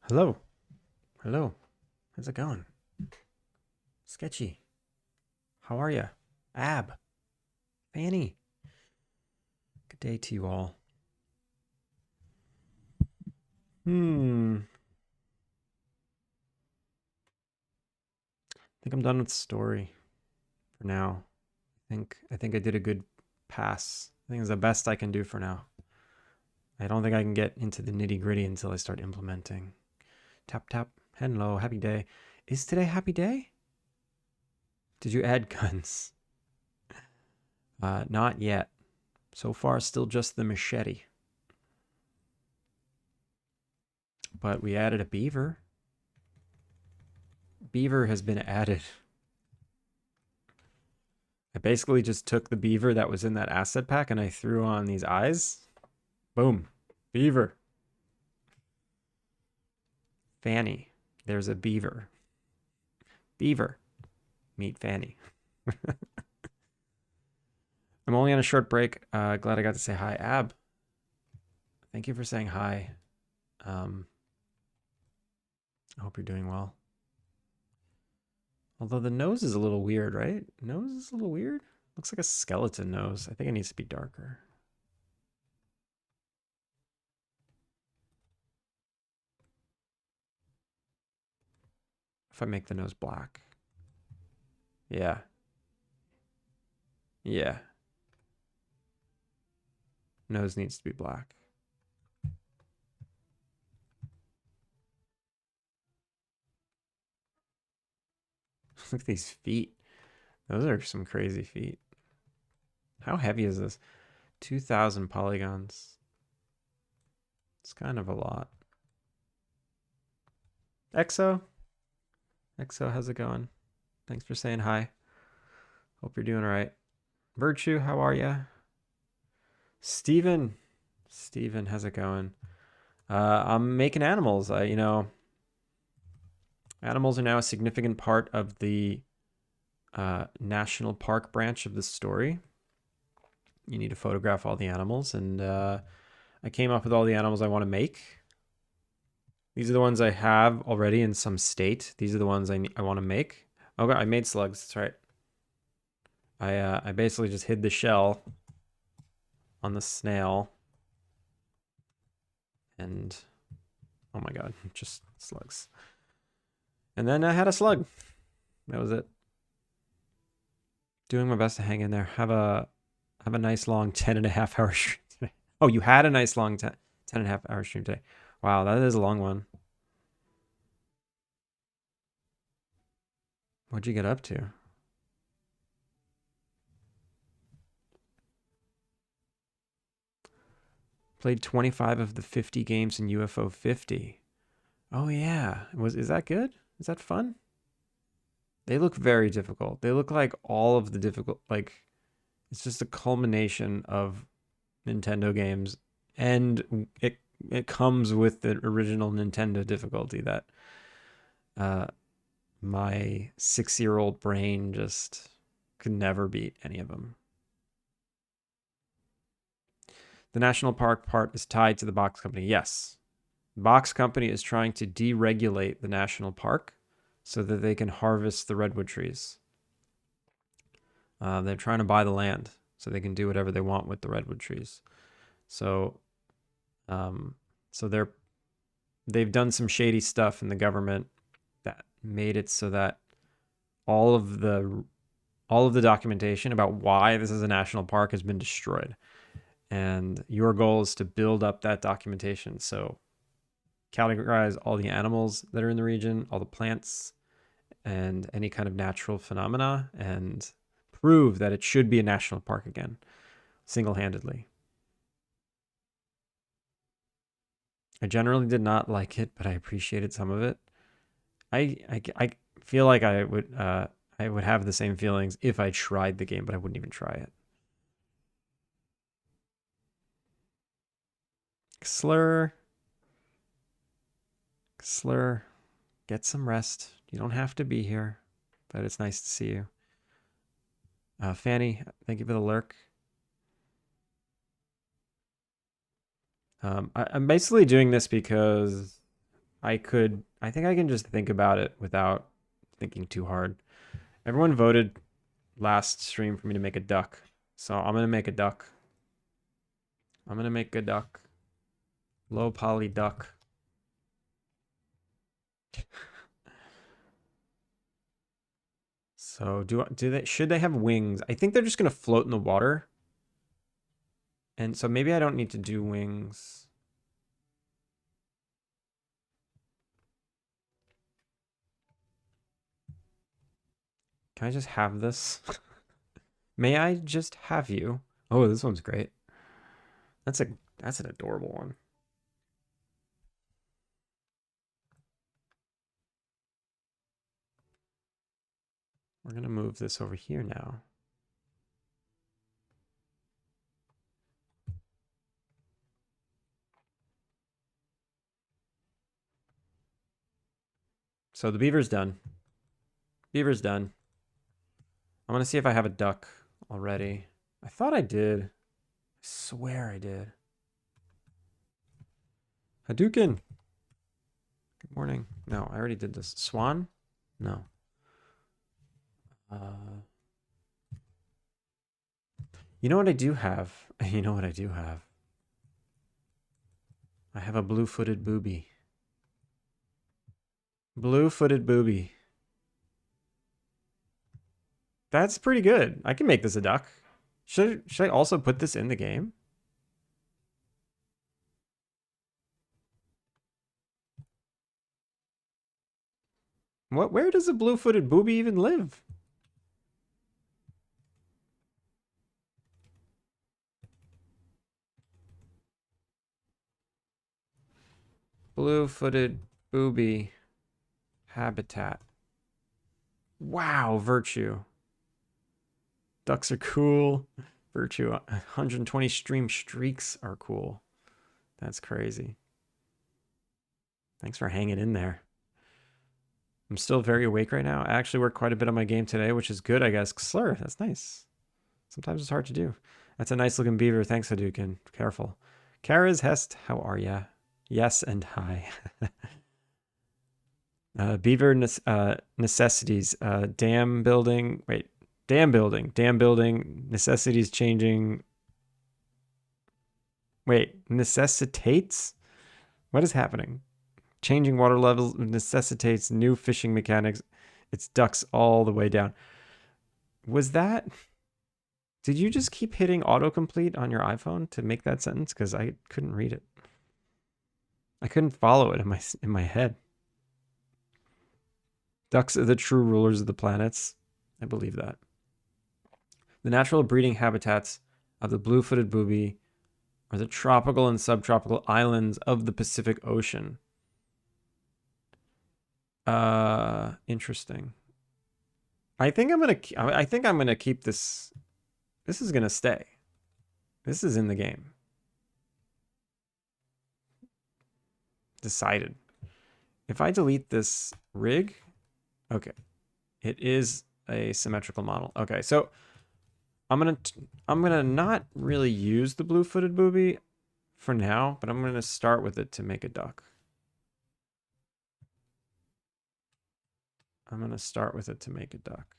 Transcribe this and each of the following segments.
Hello. Hello. How's it going? Sketchy. How are you? Ab. Fanny. Good day to you all. I think I'm done with the story for now. I think I did a good pass. I think it's the best I can do for now. I don't think I can get into the nitty-gritty until I start implementing. Tap tap. Hello, happy day. Is today happy day? Did you add guns? Not yet. So far, still just the machete. But we added a beaver. Beaver has been added. I basically just took the beaver that was in that asset pack and I threw on these eyes. Boom. Beaver. Fanny. There's a beaver. Beaver. Meet Fanny. I'm only on a short break. Glad I got to say hi. Ab. Thank you for saying hi. I hope you're doing well. Although the nose is a little weird, right? Nose is a little weird. Looks like a skeleton nose. I think it needs to be darker. If I make the nose black. Yeah. Yeah. Nose needs to be black. Look at these feet. Those are some crazy feet. How heavy is this? 2,000 polygons. It's kind of a lot. Exo. Exo, how's it going? Thanks for saying hi. Hope you're doing all right. Virtue, how are you? Steven. Steven, how's it going? I'm making animals. Animals are now a significant part of the national park branch of the story. You need to photograph all the animals, and I came up with all the animals I want to make. These are the ones I have already in some state. These are the ones I want to make. Okay, I made slugs. That's right. I basically just hid the shell on the snail, and oh my god, just slugs. And then I had a slug. That was it. Doing my best to hang in there. Have a nice long 10.5 hour stream today. Oh, you had a nice long 10.5 hour stream today. Wow, that is a long one. What'd you get up to? Played 25 of the 50 games in UFO 50. Oh yeah. Is that good? Is that fun? They look very difficult. They look like all of the difficult, like it's just a culmination of Nintendo games, and it comes with the original Nintendo difficulty that uh my 6-year-old brain just could never beat any of them. The national park part is tied to the box company. Yes. The box company is trying to deregulate the national park so that they can harvest the redwood trees. They're trying to buy the land so they can do whatever they want with the redwood trees. So, so they've done some shady stuff in the government that made it so that all of the documentation about why this is a national park has been destroyed. And your goal is to build up that documentation. So categorize all the animals that are in the region, all the plants, and any kind of natural phenomena, and prove that it should be a national park again, single-handedly. I generally did not like it, but I appreciated some of it. I feel like I would have the same feelings if I tried the game, but I wouldn't even try it. Slur, Slur, get some rest. You don't have to be here, but it's nice to see you. Fanny, thank you for the lurk. I'm basically doing this because I think I can just think about it without thinking too hard. Everyone voted last stream for me to make a duck. So I'm going to make a duck. I'm going to make a duck. Low poly duck. So should they have wings? I think they're just going to float in the water. And so maybe I don't need to do wings. Can I just have this? May I just have you? Oh, this one's great. That's an adorable one. We're going to move this over here now. So the beaver's done. Beaver's done. I want to see if I have a duck already. I thought I did. I swear I did. Hadouken. Good morning. No, I already did this. Swan? No. You know what I do have? You know what I do have? I have a blue-footed booby. Blue-footed booby. That's pretty good. I can make this a duck. Should I also put this in the game? Where does a blue-footed booby even live? Blue-footed booby habitat. Wow, virtue. Ducks are cool. Virtue 120 stream streaks are cool. That's crazy. Thanks for hanging in there. I'm still very awake right now. I actually worked quite a bit on my game today, which is good, I guess. Slur, that's nice. Sometimes it's hard to do. That's a nice looking beaver. Thanks, Hadouken. Careful. Kara's Hest, how are ya? Yes and hi. Beaver necessities. Dam building. Wait. Dam building. Dam building. Necessities changing. Wait. Necessitates? What is happening? Changing water levels necessitates new fishing mechanics. It's ducks all the way down. Was that... Did you just keep hitting autocomplete on your iPhone to make that sentence? Because I couldn't read it. I couldn't follow it in my head. Ducks are the true rulers of the planets. I believe that. The natural breeding habitats of the blue-footed booby are the tropical and subtropical islands of the Pacific Ocean. Interesting. I think I'm gonna keep this. This is gonna stay. This is in the game. Decided. If I delete this rig, okay, it is a symmetrical model. Okay, so I'm gonna not really use the blue-footed booby for now, but I'm gonna start with it to make a duck. I'm gonna start with it to make a duck.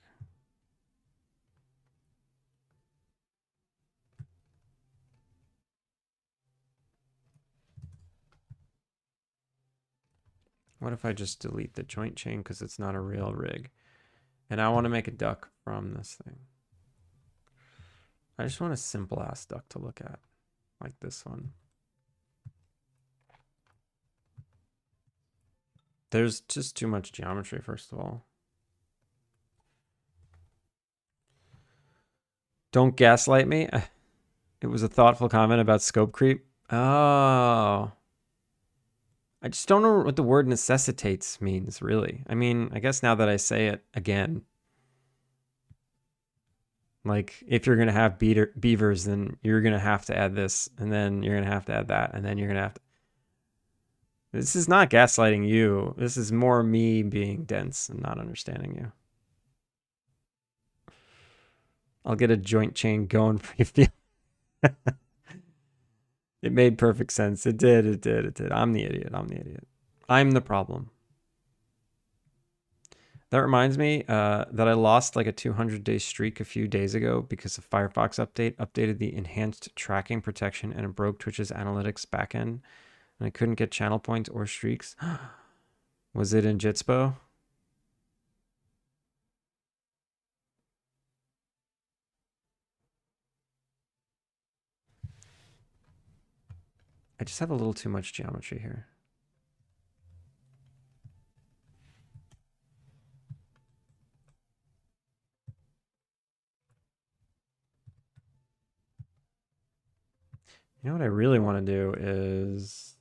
What if I just delete the joint chain because it's not a real rig? And I want to make a duck from this thing. I just want a simple ass duck to look at, like this one. There's just too much geometry, first of all. Don't gaslight me. It was a thoughtful comment about scope creep. Oh. I just don't know what the word necessitates means, really. I mean, I guess now that I say it again, like, if you're going to have beavers, then you're going to have to add this, and then you're going to have to add that, and then you're going to have to... This is not gaslighting you. This is more me being dense and not understanding you. I'll get a joint chain going for you. It made perfect sense. It did. I'm the idiot. I'm the problem. That reminds me that I lost like a 200-day streak a few days ago because the Firefox update updated the enhanced tracking protection and it broke Twitch's analytics backend, and I couldn't get channel points or streaks. Was it in Jitspo? I just have a little too much geometry here. You know what I really want to do is...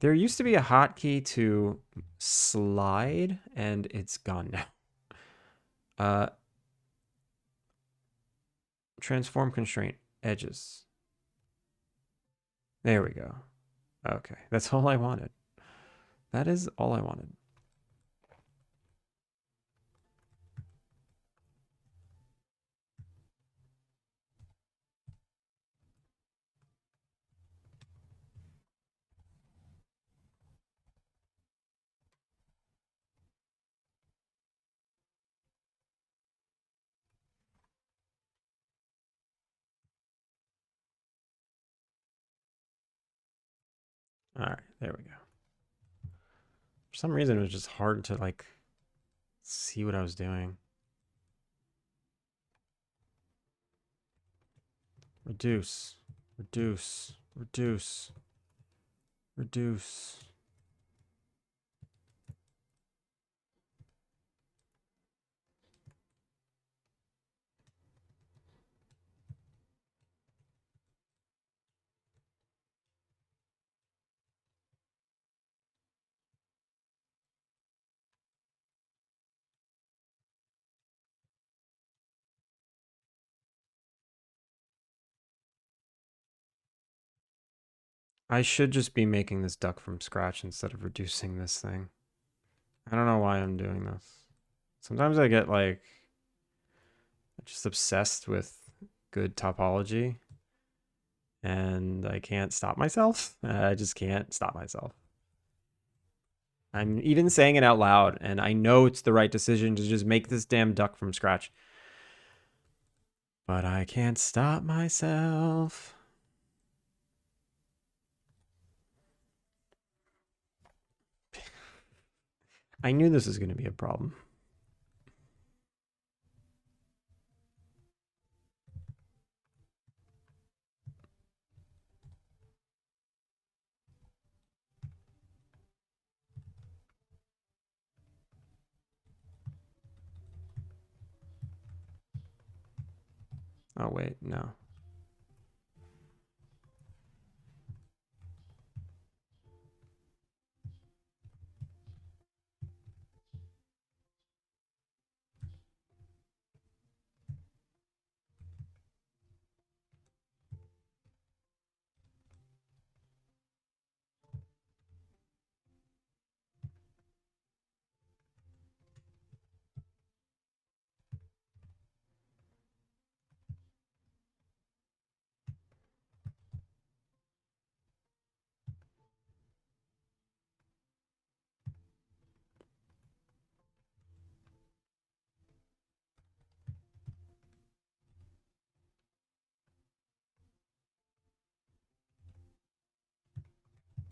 There used to be a hotkey to slide, and it's gone now. Transform constraint, edges. There we go. Okay, that's all I wanted. That is all I wanted. All right, there we go. For some reason, it was just hard to like see what I was doing. Reduce, reduce, reduce, reduce. I should just be making this duck from scratch instead of reducing this thing. I don't know why I'm doing this. Sometimes I get like just obsessed with good topology and I can't stop myself. I just can't stop myself. I'm even saying it out loud and I know it's the right decision to just make this damn duck from scratch. But I can't stop myself. I knew this was going to be a problem. Oh, wait, no.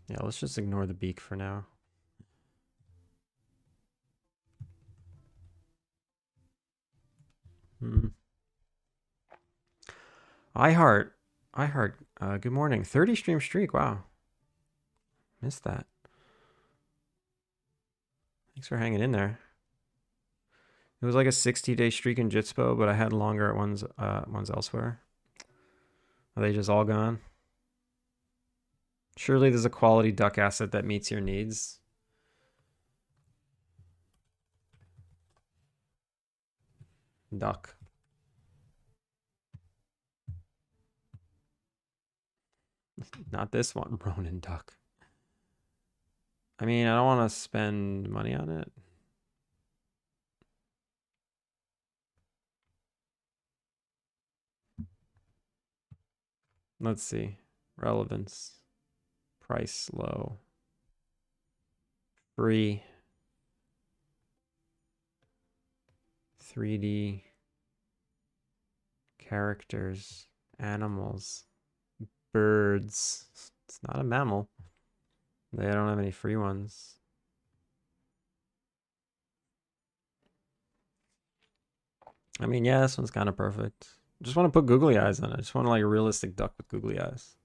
Yeah, let's just ignore the beak for now. iHeart, good morning. 30 stream streak, wow. Missed that. Thanks for hanging in there. It was like a 60-day streak in Jitspo, but I had longer ones elsewhere. Are they just all gone? Surely there's a quality duck asset that meets your needs. Duck. Not this one, Ronin duck. I mean, I don't want to spend money on it. Let's see. Relevance. Price low. Free. 3D. Characters. Animals. Birds. It's not a mammal. They don't have any free ones. I mean, yeah, this one's kind of perfect. Just want to put googly eyes on it. I just want like a realistic duck with googly eyes.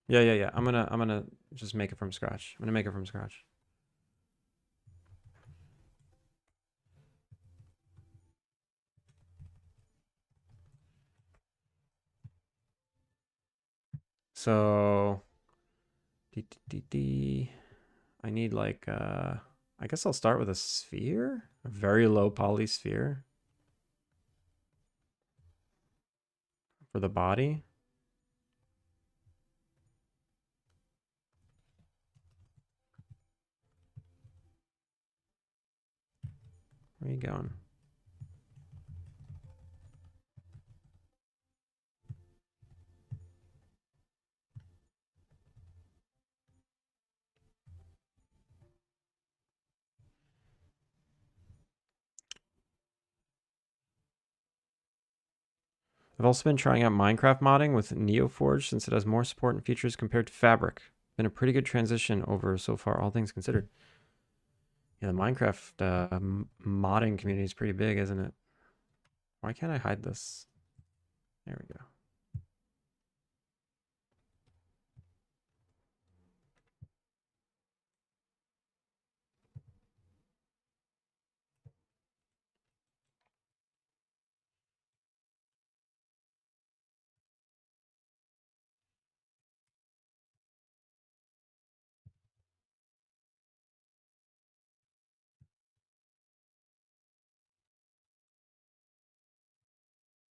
Yeah. I'm gonna just make it from scratch. I'm gonna make it from scratch. So I need like I guess I'll start with a sphere, a very low poly sphere for the body. Where are you going? I've also been trying out Minecraft modding with NeoForge since it has more support and features compared to Fabric. Been a pretty good transition over so far, all things considered. Yeah, the Minecraft modding community is pretty big, isn't it? Why can't I hide this? There we go.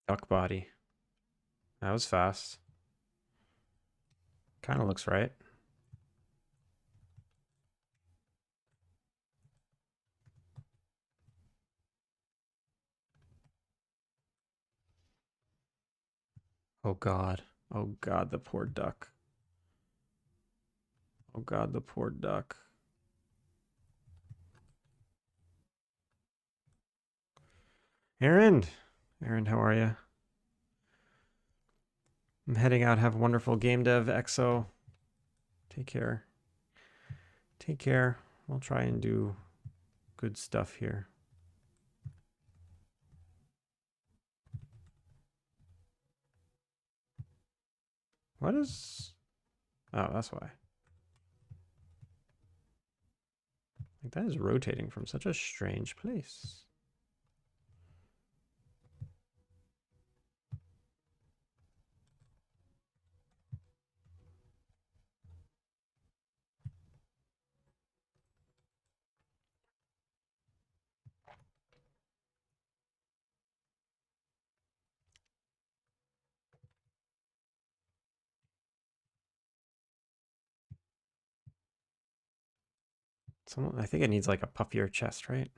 Duck body. That was fast. Kind of looks right. Oh God. Oh God, the poor duck. Oh God, the poor duck. Aaron. Aaron, how are you? I'm heading out. Have a wonderful game dev, EXO. Take care. Take care. We'll try and do good stuff here. What is... Oh, that's why. Like, that is rotating from such a strange place. Someone, I think it needs like a puffier chest, right?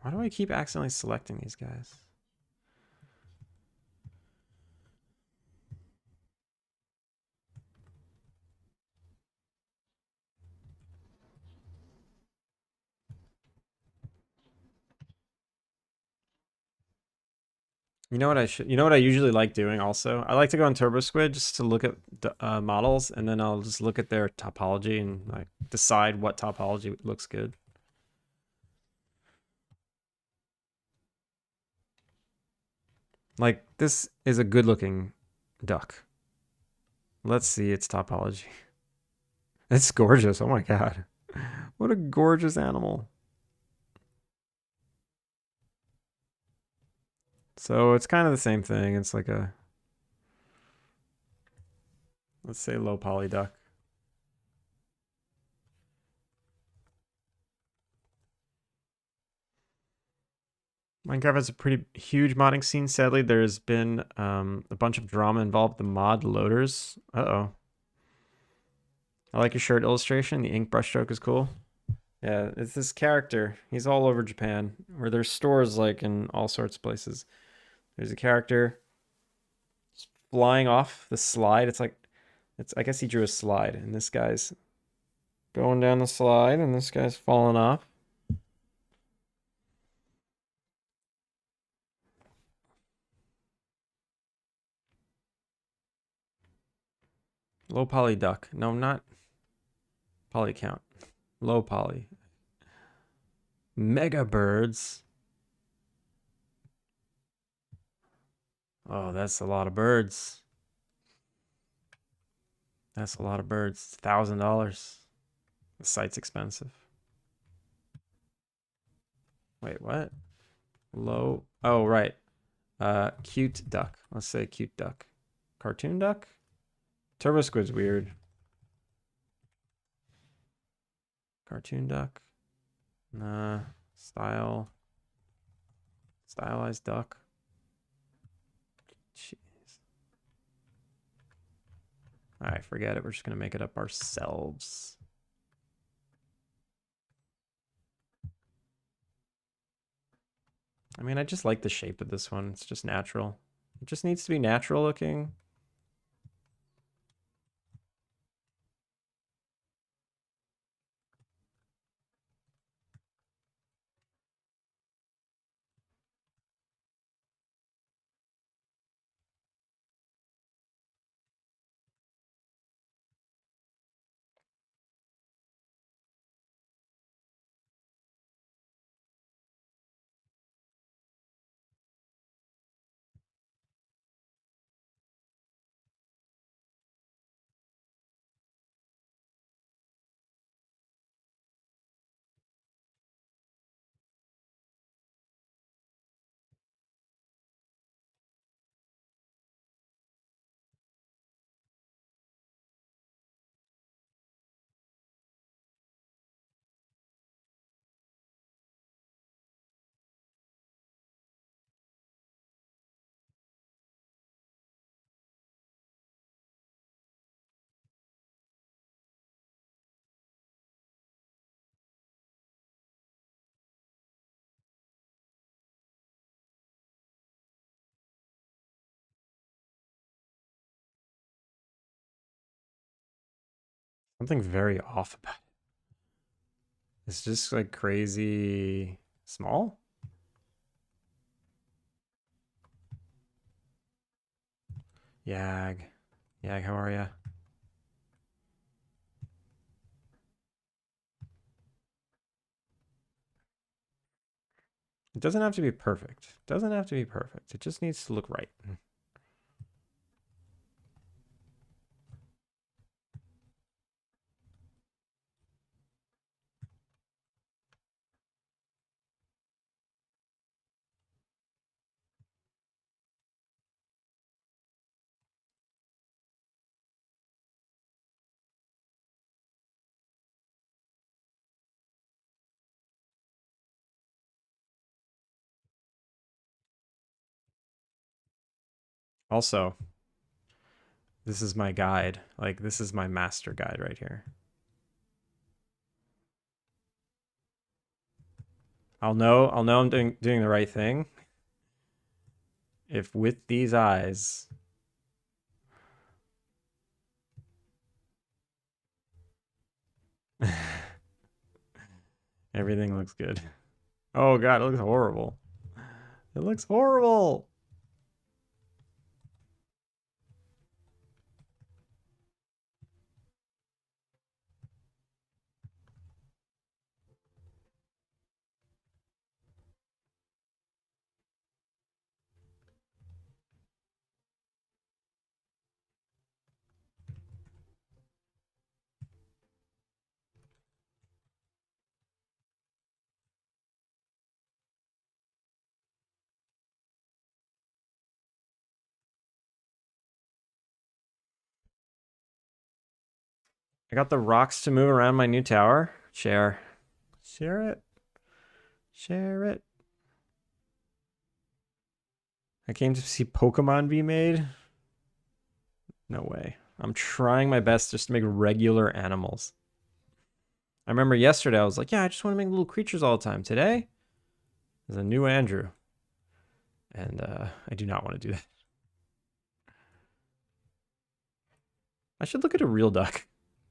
Why do I keep accidentally selecting these guys? You know what I should? You know what I usually like doing also? I like to go on Turbo Squid just to look at models, and then I'll just look at their topology and like decide what topology looks good. Like this is a good-looking duck. Let's see its topology. It's gorgeous. Oh my God. What a gorgeous animal. So it's kind of the same thing. It's like a, let's say low poly duck. Minecraft has a pretty huge modding scene. Sadly, there's been a bunch of drama involved with the mod loaders. Uh-oh. I like your shirt illustration. The ink brushstroke is cool. Yeah, it's this character. He's all over Japan, where there's stores like in all sorts of places. There's a character flying off the slide. It's I guess he drew a slide, and this guy's going down the slide, and this guy's falling off. Low poly duck. No, not poly count. Low poly. Mega birds. Oh, that's a lot of birds. That's a lot of birds. $1,000. The site's expensive. Wait, what? Low. Oh, right. Cute duck. Let's say cute duck. Cartoon duck? Turbo squid's weird. Cartoon duck. Nah. Style. Stylized duck. Jeez. Alright, forget it. We're just gonna make it up ourselves. I mean, I just like the shape of this one. It's just natural. It just needs to be natural looking. Something very off about it. It's just like crazy small. Yag. Yag, how are ya? It doesn't have to be perfect. It doesn't have to be perfect. It just needs to look right. Also, this is my guide. Like, this is my master guide right here. I'll know I'm doing the right thing if with these eyes everything looks good. Oh god, it looks horrible. It looks horrible. I got the rocks to move around my new tower. Share. Share it. Share it. I came to see Pokemon be made. No way. I'm trying my best just to make regular animals. I remember yesterday I was like, yeah, I just want to make little creatures all the time. Today, there's a new Andrew. And I do not want to do that. I should look at a real duck.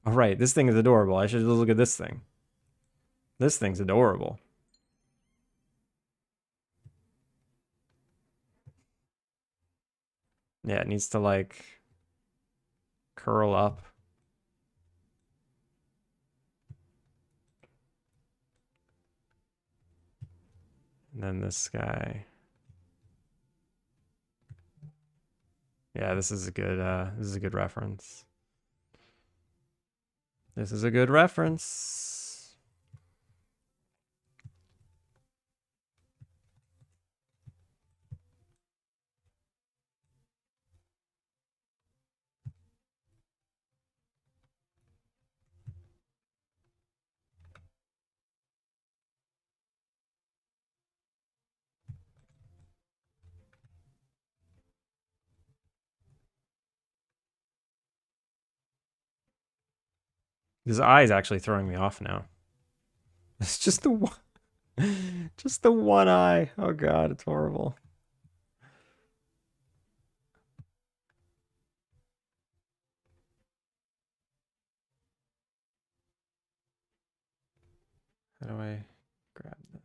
All right, this thing is adorable. I should look at this thing. This thing's adorable. Yeah, it needs to like curl up. And then this guy. Yeah, this is a good reference. This is a good reference. This eye is actually throwing me off now. It's just the one eye. Oh god, it's horrible. How do I grab this?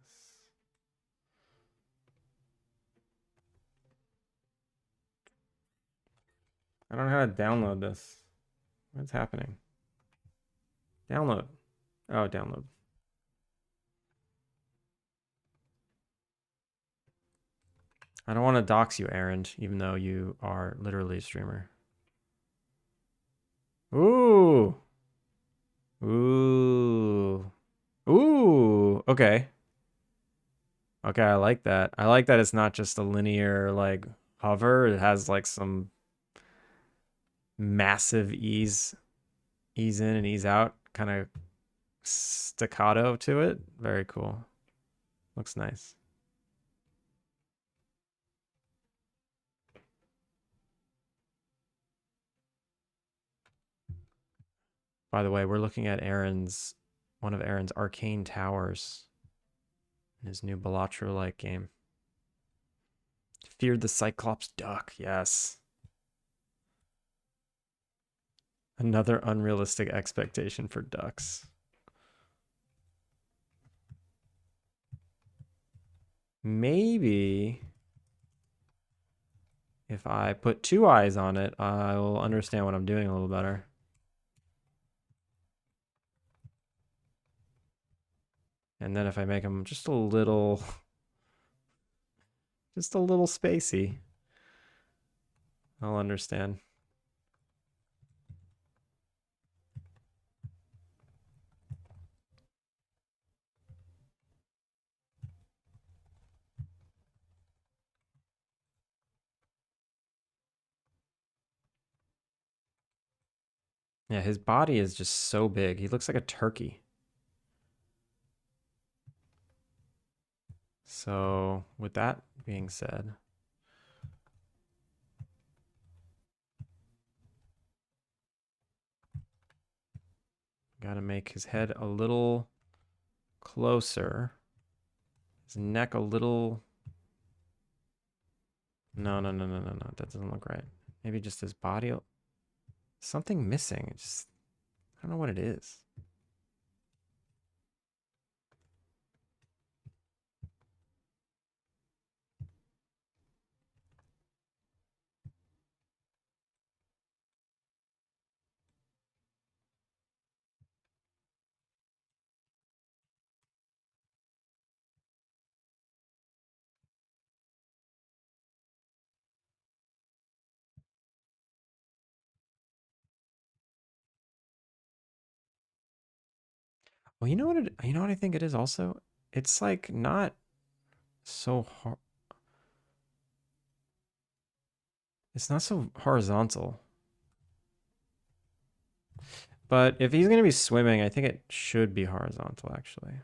I don't know how to download this. What's happening? Download. Oh, download. I don't want to dox you, Aaron, even though you are literally a streamer. Ooh. Ooh. Ooh. Okay. Okay, I like that. I like that it's not just a linear, like, hover. It has, like, some massive ease in and ease out kind of staccato to it. Very cool. Looks nice. By the way, we're looking at one of Aaron's arcane towers in his new Balatro-like game. Feared the Cyclops duck, yes. Another unrealistic expectation for ducks. Maybe if I put 2 eyes on it, I will understand what I'm doing a little better. And then if I make them just a little spacey, I'll understand. Yeah, his body is just so big. He looks like a turkey. So, with that being said, gotta make his head a little closer. His neck a little... No. That doesn't look right. Maybe just his body. Something missing. It's just... I don't know what it is. Well, you know what I think it is also? It's like not so hard. It's not so horizontal. But if he's going to be swimming, I think it should be horizontal, actually.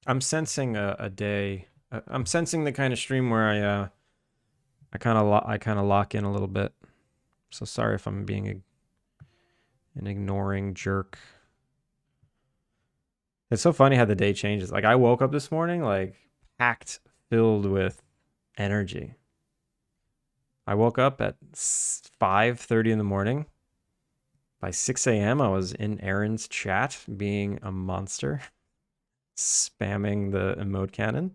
I'm sensing a day. I'm sensing the kind of stream where I kind of lock in a little bit. So sorry if I'm being an ignoring jerk. It's so funny how the day changes. Like I woke up this morning like packed, filled with energy. I woke up at 5:30 in the morning. By 6 a.m., I was in Aaron's chat being a monster, spamming the emote cannon.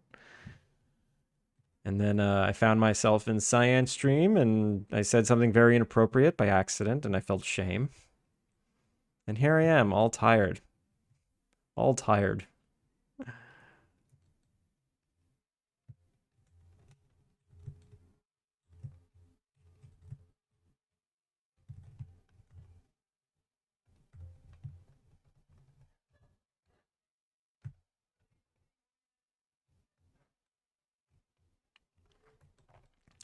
And then I found myself in Cyan's stream and I said something very inappropriate by accident and I felt shame. And here I am, all tired. All tired.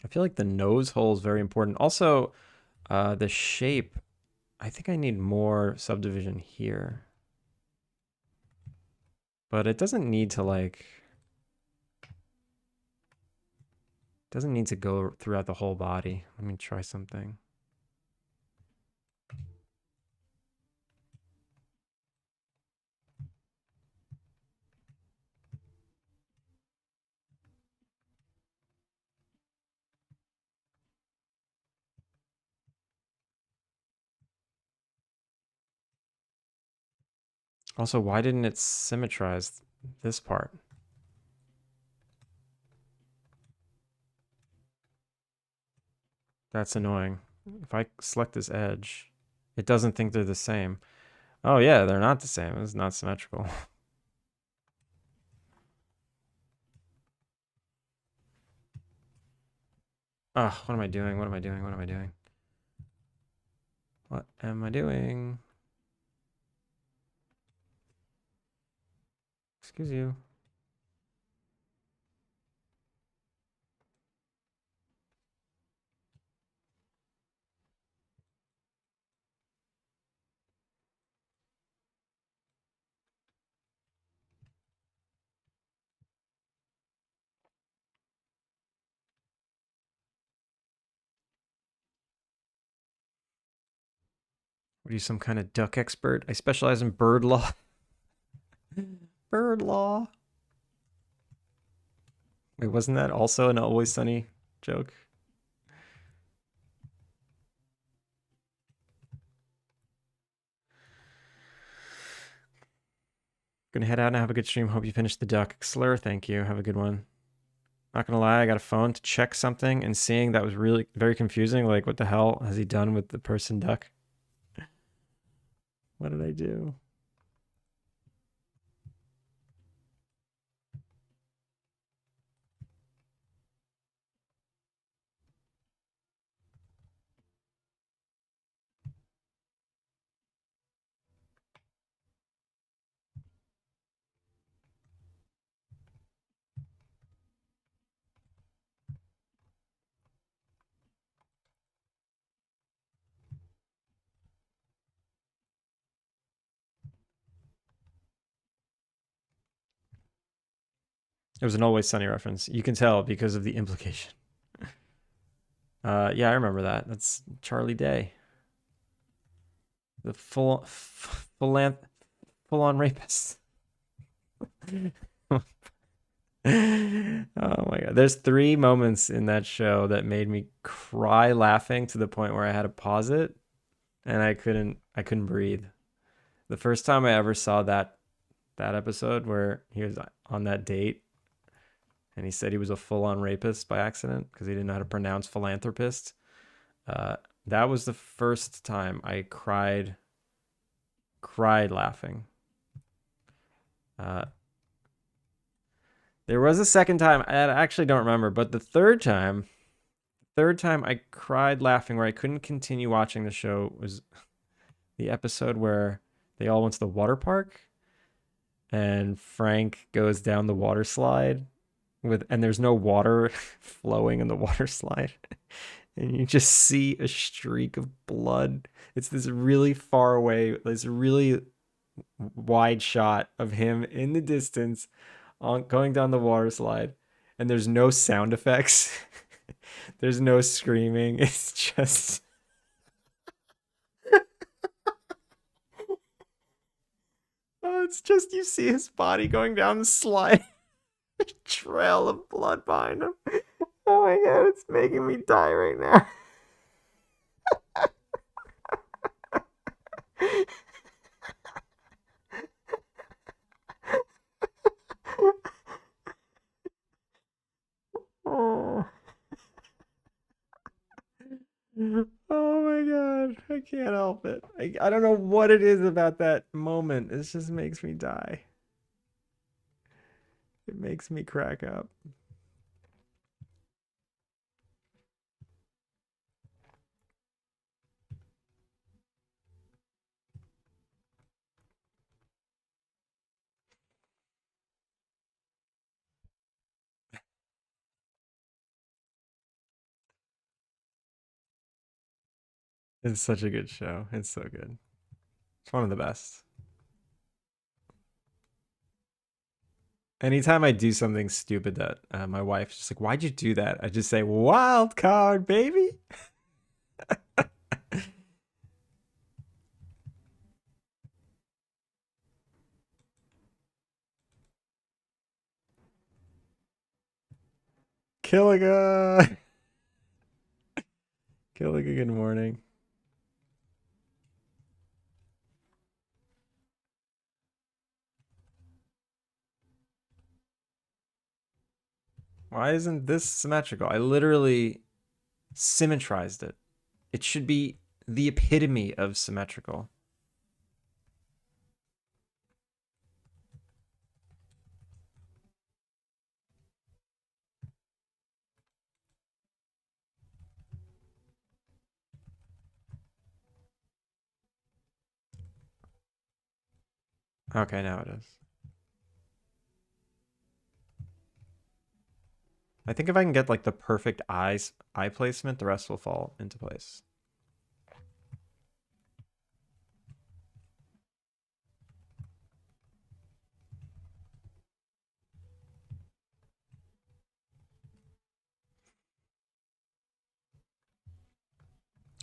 I feel like the nose hole is very important. Also, the shape. I think I need more subdivision here. But it doesn't need to like doesn't need to go throughout the whole body. Let me try something. Also, why didn't it symmetrize this part? That's annoying. If I select this edge, it doesn't think they're the same. Oh yeah, they're not the same. It's not symmetrical. Oh, what am I doing? What am I doing? What am I doing? What am I doing? Excuse you. What are you, some kind of duck expert? I specialize in bird law. Bird law. Wait, wasn't that also an Always Sunny joke? Gonna head out and have a good stream. Hope you finish the duck. Slur, thank you. Have a good one. Not gonna lie, I got a phone to check something and seeing that was really very confusing. Like, what the hell has he done with the person duck? What did I do? It was an Always Sunny reference. You can tell because of the implication. Yeah, I remember that. That's Charlie Day, the full on rapist. Oh my god. There's three moments in that show that made me cry laughing to the point where I had to pause it and I couldn't breathe. The first time I ever saw that episode where he was on that date and he said he was a full-on rapist by accident because he didn't know how to pronounce philanthropist. Uh, that was the first time I cried laughing. Uh, there was a second time I actually don't remember, but the third time I cried laughing where I couldn't continue watching the show was the episode where they all went to the water park and Frank goes down the water slide and there's no water flowing in the water slide. And you just see a streak of blood. It's this really far away, this really wide shot of him in the distance on going down the water slide, and there's no sound effects. There's no screaming. It's just oh, it's just you see his body going down the slide. Trail of blood behind him. Oh my god, it's making me die right now. Oh. Oh my god, I can't help it. I don't know what it is about that moment. It just makes me die. It makes me crack up. It's such a good show. It's so good. It's one of the best. Anytime I do something stupid that my wife's just like, "Why'd you do that?" I just say, "Wild card, baby." Killiga. Killiga, good morning. Why isn't this symmetrical? I literally symmetrized it. It should be the epitome of symmetrical. Okay, now it is. I think if I can get like the perfect eye placement, the rest will fall into place.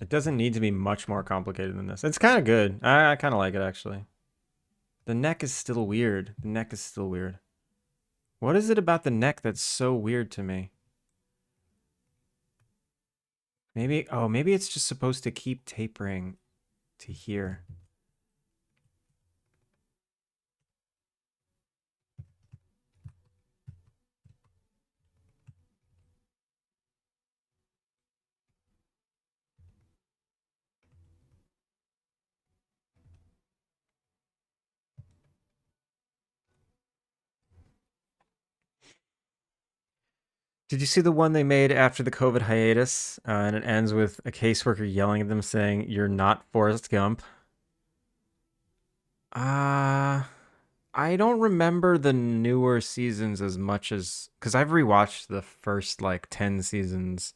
It doesn't need to be much more complicated than this. It's kind of good. I kind of like it actually. The neck is still weird. The neck is still weird. What is it about the neck that's so weird to me? Maybe, oh, maybe it's just supposed to keep tapering to here. Did you see the one they made after the COVID hiatus? And it ends with a caseworker yelling at them saying, "You're not Forrest Gump." Uh, I don't remember the newer seasons as much as because I've rewatched the first like 10 seasons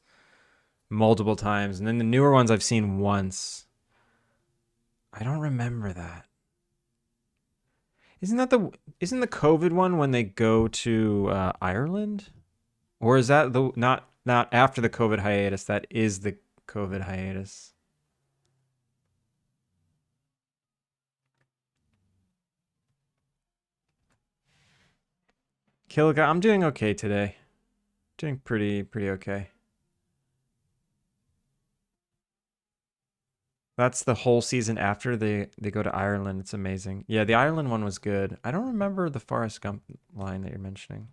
multiple times, and then the newer ones I've seen once. I don't remember that. Isn't the COVID one when they go to Ireland? Or is that the not after the COVID hiatus? That is the COVID hiatus. Killiga, I'm doing okay today. Doing pretty okay. That's the whole season after they go to Ireland. It's amazing. Yeah, the Ireland one was good. I don't remember the Forrest Gump line that you're mentioning.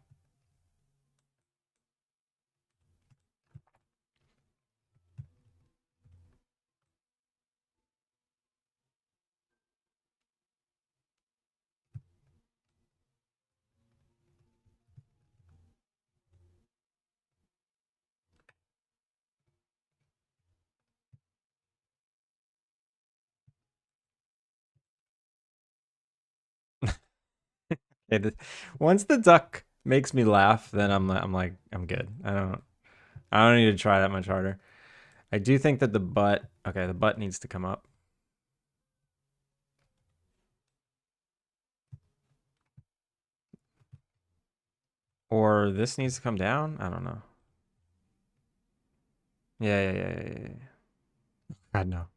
Okay, once the duck makes me laugh, then I'm like I'm good. I don't need to try that much harder. I do think that the butt, okay, the butt needs to come up. Or this needs to come down? I don't know. Yeah. God, no.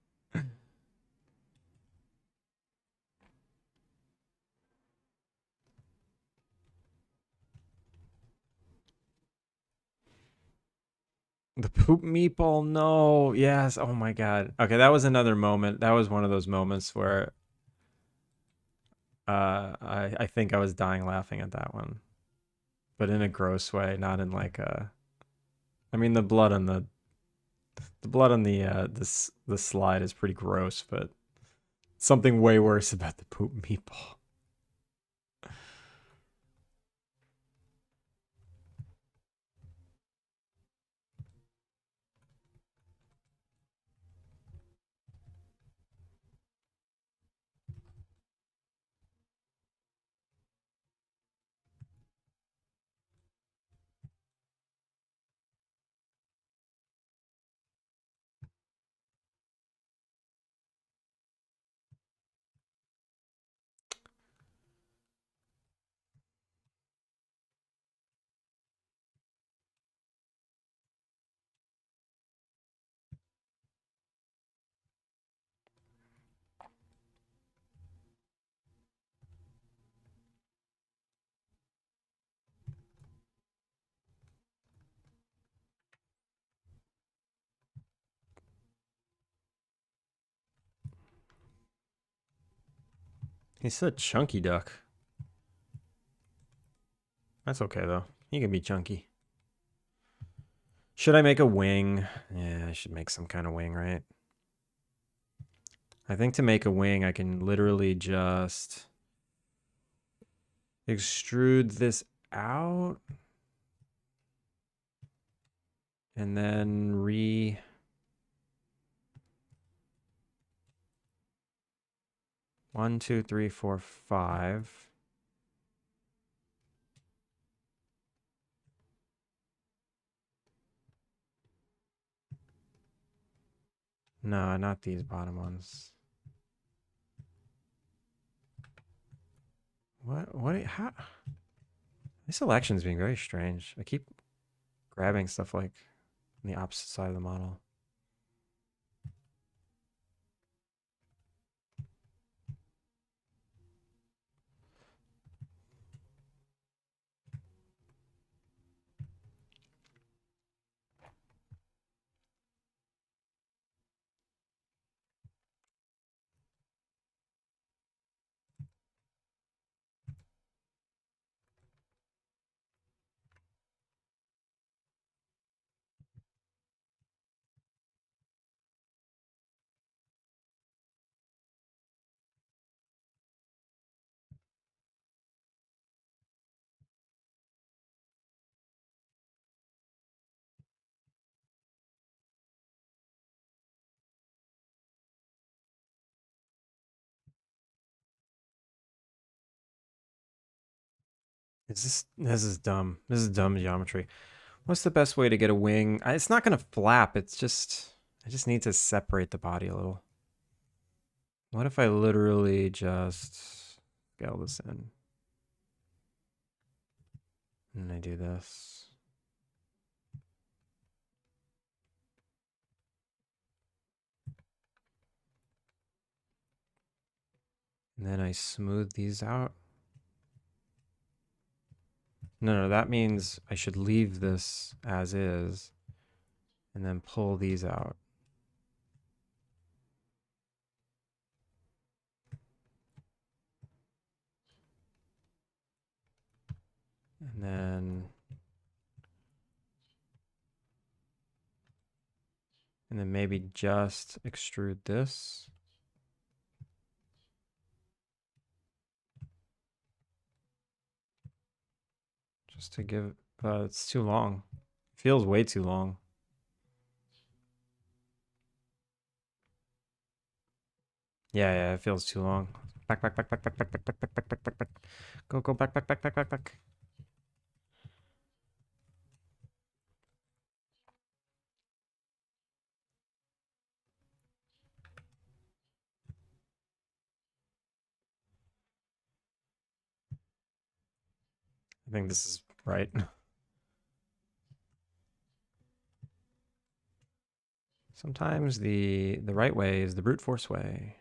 The poop meatball, no. Yes. Oh my God. Okay, that was another moment. That was one of those moments where I think I was dying laughing at that one. But in a gross way, not in like a I mean the blood on the slide is pretty gross, but something way worse about the poop meatball. He's a chunky duck. That's okay though. He can be chunky. Should I make a wing? Yeah, I should make some kind of wing, right? I think to make a wing, I can literally just extrude this out and then one, two, three, four, five. No, not these bottom ones. How? This selection's being very strange. I keep grabbing stuff like on the opposite side of the model. This is dumb. This is dumb geometry. What's the best way to get a wing? It's not gonna flap. I just need to separate the body a little. What if I literally just scale this in? And I do this. And then I smooth these out. No, that means I should leave this as is and then pull these out. And then maybe just extrude this. Just to give, it's too long. Feels way too long. Yeah, it feels too long. Back. Go back. I think this is right? Sometimes the right way is the brute force way.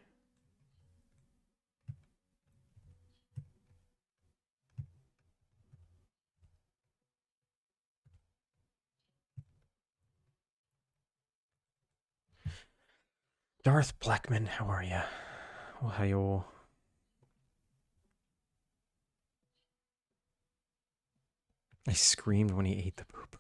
Darth Blackman, how are you? Ohio. I screamed when he ate the poop.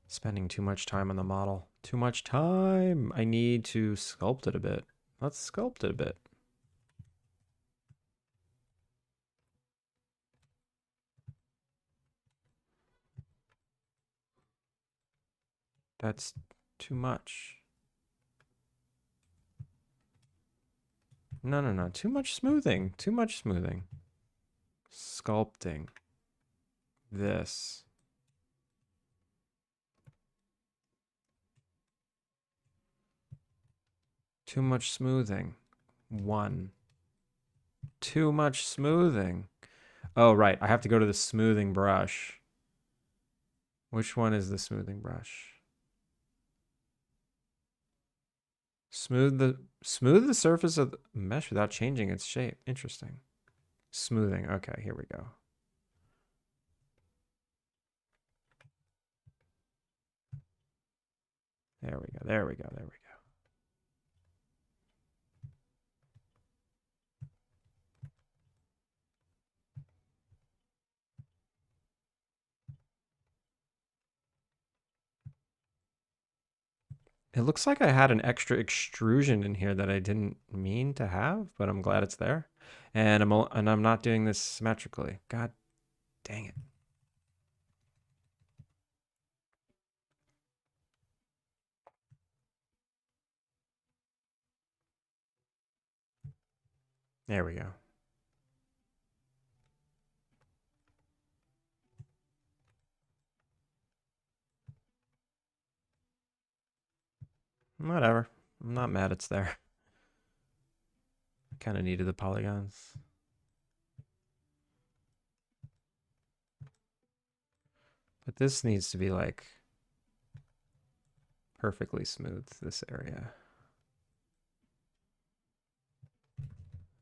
Spending too much time on the model. Too much time. I need to sculpt it a bit. Let's sculpt it a bit. That's too much. No, no, no. Too much smoothing. Too much smoothing. Sculpting. This. Too much smoothing. 1. Too much smoothing. Oh, right. I have to go to the smoothing brush. Which one is the smoothing brush? Smooth the surface of the mesh without changing its shape. Interesting. Smoothing. Okay, here we go. There we go. There we go. There we go. It looks like I had an extra extrusion in here that I didn't mean to have, but I'm glad it's there. And I'm not doing this symmetrically. God dang it. There we go. Whatever. I'm not mad it's there. Kind of needed the polygons. But this needs to be like perfectly smooth, this area.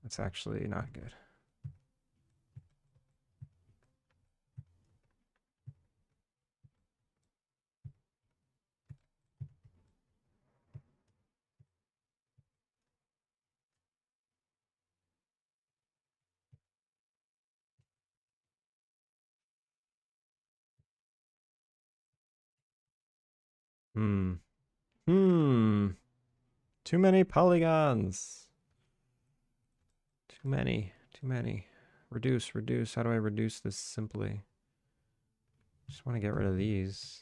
It's actually not good. Hmm. Hmm. Too many polygons. Too many. Too many. Reduce, reduce. How do I reduce this simply? Just want to get rid of these.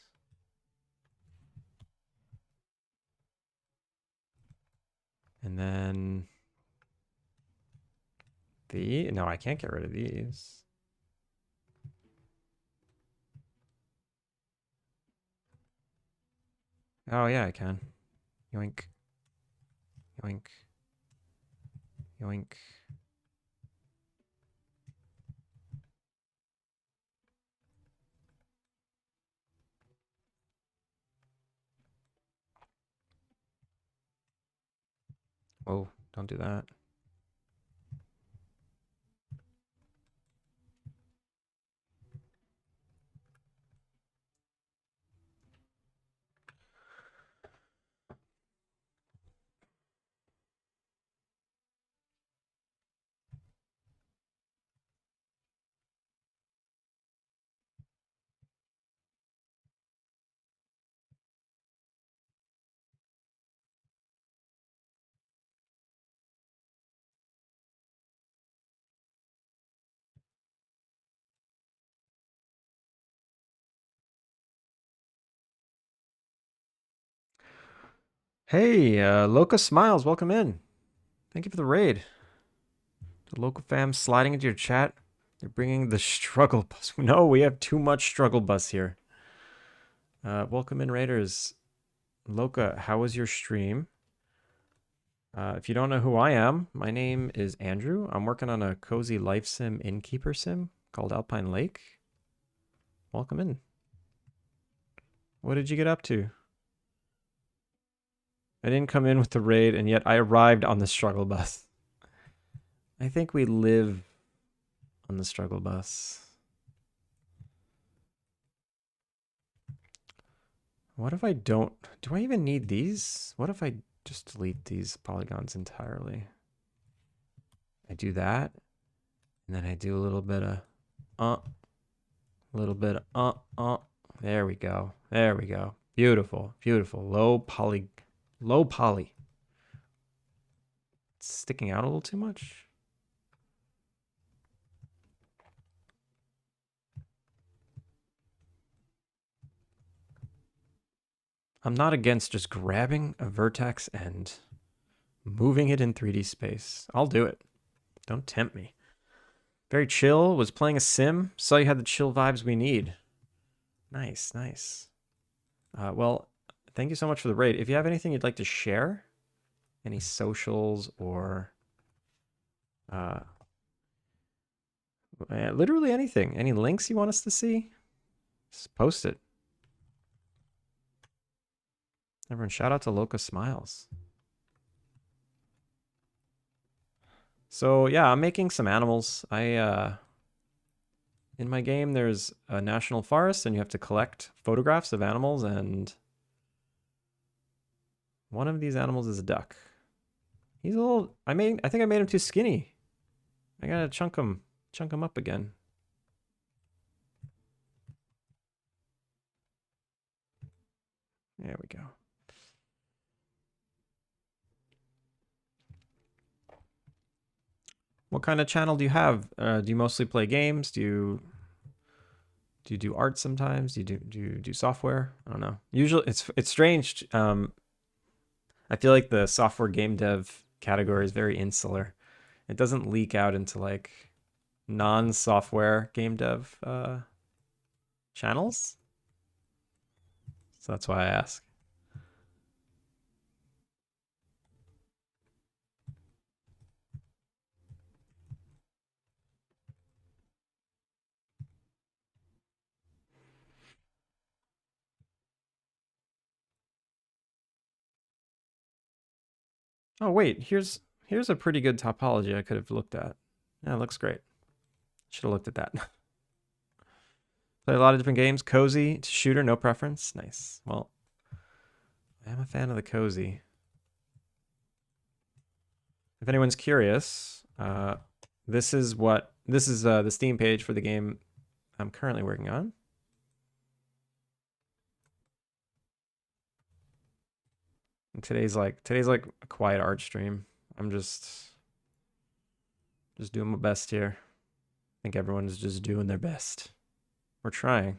And then no, I can't get rid of these. Oh yeah, I can. Yoink. Yoink. Yoink. Whoa, don't do that. Hey, Loca Smiles, welcome in. Thank you for the raid. The local fam sliding into your chat. They're bringing the struggle bus. No, we have too much struggle bus here. Welcome in, raiders. Loca, how was your stream? If you don't know who I am, my name is Andrew. I'm working on a cozy life sim Innkeeper-Sim called Alpine Lake. Welcome in. What did you get up to? I didn't come in with the raid, and yet I arrived on the struggle bus. I think we live on the struggle bus. What if I don't? Do I even need these? What if I just delete these polygons entirely? I do that, and then I do a little bit of There we go. There we go. Beautiful, beautiful. Low poly. Low poly. It's sticking out a little too much. I'm not against just grabbing a vertex and moving it in 3D space. I'll do it. Don't tempt me. Very chill. Was playing a sim. Saw you had the chill vibes we need. Nice, nice. Well, thank you so much for the raid. If you have anything you'd like to share, any socials or literally anything, any links you want us to see, just post it. Everyone, shout out to Loca Smiles. So yeah, I'm making some animals. In my game, there's a national forest, and you have to collect photographs of animals, and one of these animals is a duck. He's a little. I think I made him too skinny. I gotta chunk him up again. There we go. What kind of channel do you have? Do you mostly play games? Do you do art sometimes? Do you do software? I don't know. Usually, it's strange. I feel like the software game dev category is very insular. It doesn't leak out into like non-software game dev channels. So that's why I ask. Oh wait, here's a pretty good topology I could have looked at. Yeah, it looks great. Should have looked at that. Play a lot of different games. Cozy, shooter, no preference. Nice. Well, I am a fan of the cozy. If anyone's curious, this is the Steam page for the game I'm currently working on. And today's like a quiet art stream. I'm just doing my best here. I think everyone's just doing their best. We're trying.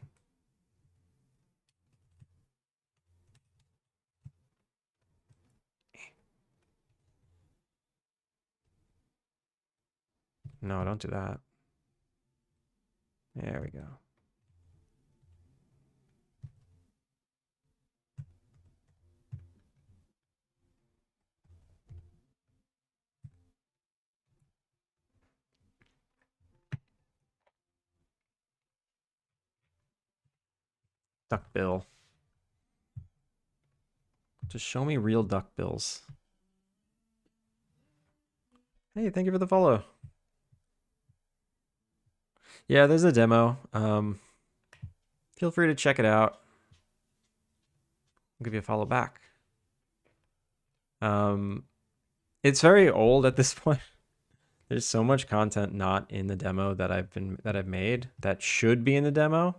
No, don't do that. There we go. Duckbill. Just show me real duckbills. Hey, thank you for the follow. Yeah, there's a demo. Feel free to check it out. I'll give you a follow back. It's very old at this point. There's so much content not in the demo that I've made that should be in the demo,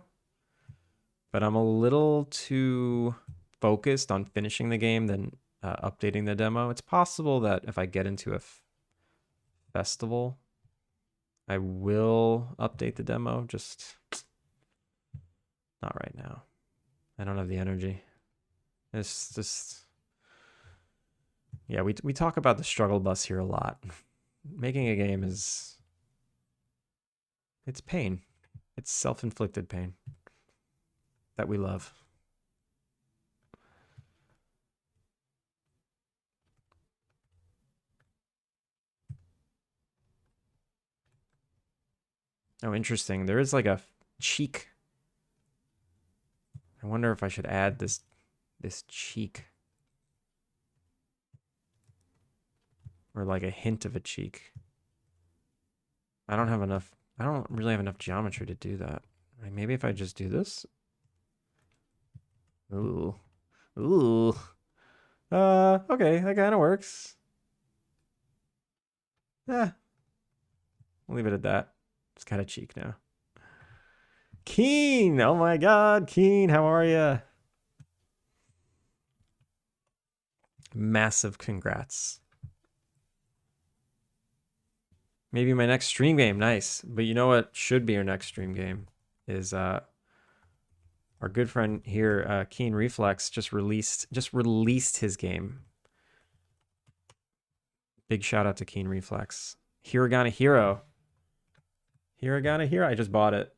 but I'm a little too focused on finishing the game than updating the demo. It's possible that if I get into a festival, I will update the demo, just not right now. I don't have the energy. It's just, yeah, we talk about the struggle bus here a lot. Making a game it's pain. It's self-inflicted pain that we love. Oh, interesting. There is like a cheek. I wonder if I should add this cheek. Or like a hint of a cheek. I don't really have enough geometry to do that. Like maybe if I just do this. Ooh. Ooh. Okay, that kind of works. Yeah, we'll leave it at that. It's kind of cheek now. Keen! Oh my god, Keen, how are you? Massive congrats. Maybe my next stream game, nice. But you know what should be our next stream game is our good friend here, Keen Reflex, just released his game. Big shout out to Keen Reflex. Hiragana Hero. Hiragana Hero. I just bought it.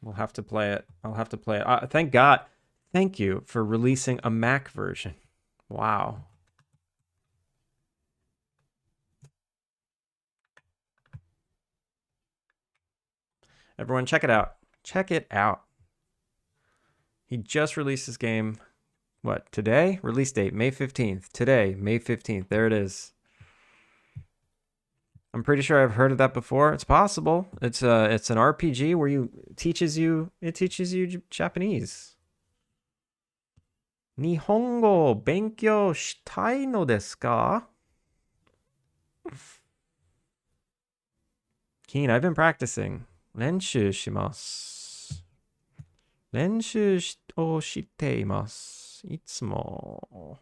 We'll have to play it. I'll have to play it. Thank God. Thank you for releasing a Mac version. Wow. Everyone, check it out. Check it out. He just released his game. What, today? Release date, May 15th. Today, May 15th. There it is. I'm pretty sure I've heard of that before. It's possible. It's an RPG where it teaches you Japanese. Nihongo benkyou shitai no desu ka? Keen, I've been practicing. 練習します。練習をしています。いつも。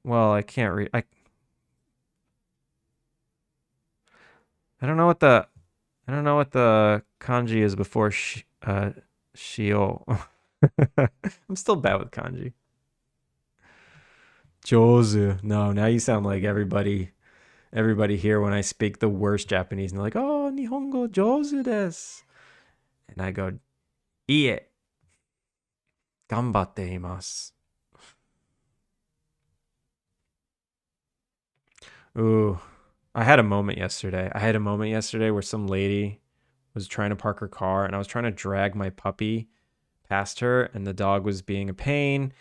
Well, I can't read. I don't know what the kanji is before shio. I'm still bad with kanji. Jozu. No, now you sound like everybody here when I speak the worst Japanese and they're like, "Oh, Nihongo jozu desu." And I go, "Ie. Ganbatte imasu." Ooh, I had a moment yesterday. Where some lady was trying to park her car and I was trying to drag my puppy past her and the dog was being a pain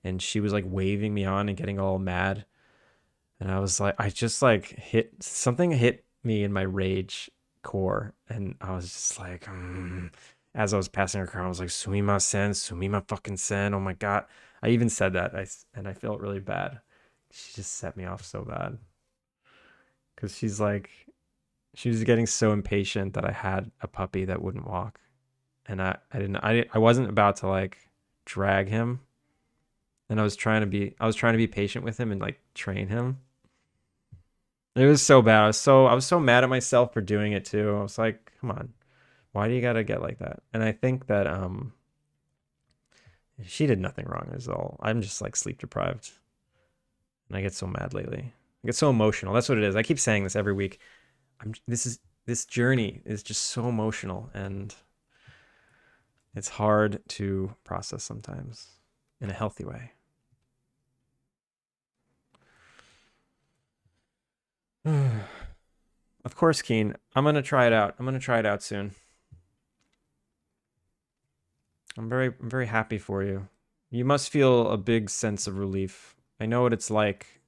and she was like waving me on and getting all mad. And I was like, something hit me in my rage core. And I was just like, as I was passing her car, I was like, sumimasen, sumima fucking sen. Oh my God. I even said that. And I felt really bad. She just set me off so bad. Cause she was getting so impatient that I had a puppy that wouldn't walk. And I wasn't about to like drag him. And I was trying to be patient with him and like train him. It was so bad. I was so mad at myself for doing it too. I was like, come on. Why do you gotta get like that? And I think that she did nothing wrong is all. I'm just like sleep deprived. And I get so mad lately. I get so emotional. That's what it is. I keep saying this every week. This journey is just so emotional and it's hard to process sometimes in a healthy way. Of course, Keen. I'm gonna try it out soon. I'm very happy for you. You must feel a big sense of relief. I know what it's like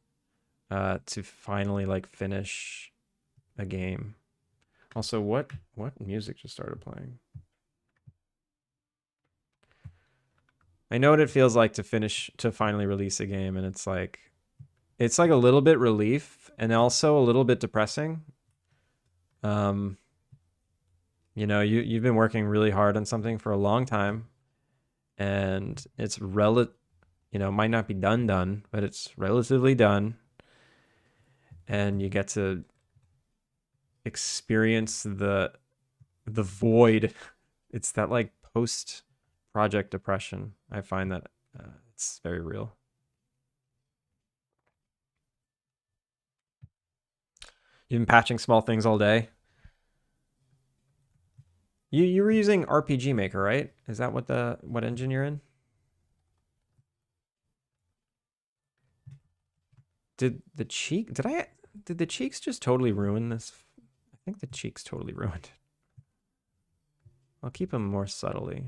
to finally like finish a game. Also, what music just started playing? I know what it feels like to finally release a game, and it's like a little bit relief and also a little bit depressing. You know, you've been working really hard on something for a long time, and it's might not be done, but it's relatively done, and you get to experience the void. It's that like post project depression. I find that it's very real. You've been patching small things all day. You were using RPG Maker, right? Is that what engine you're in? did the cheeks just totally ruin this? I think the cheeks totally ruined it. I'll keep them more subtly.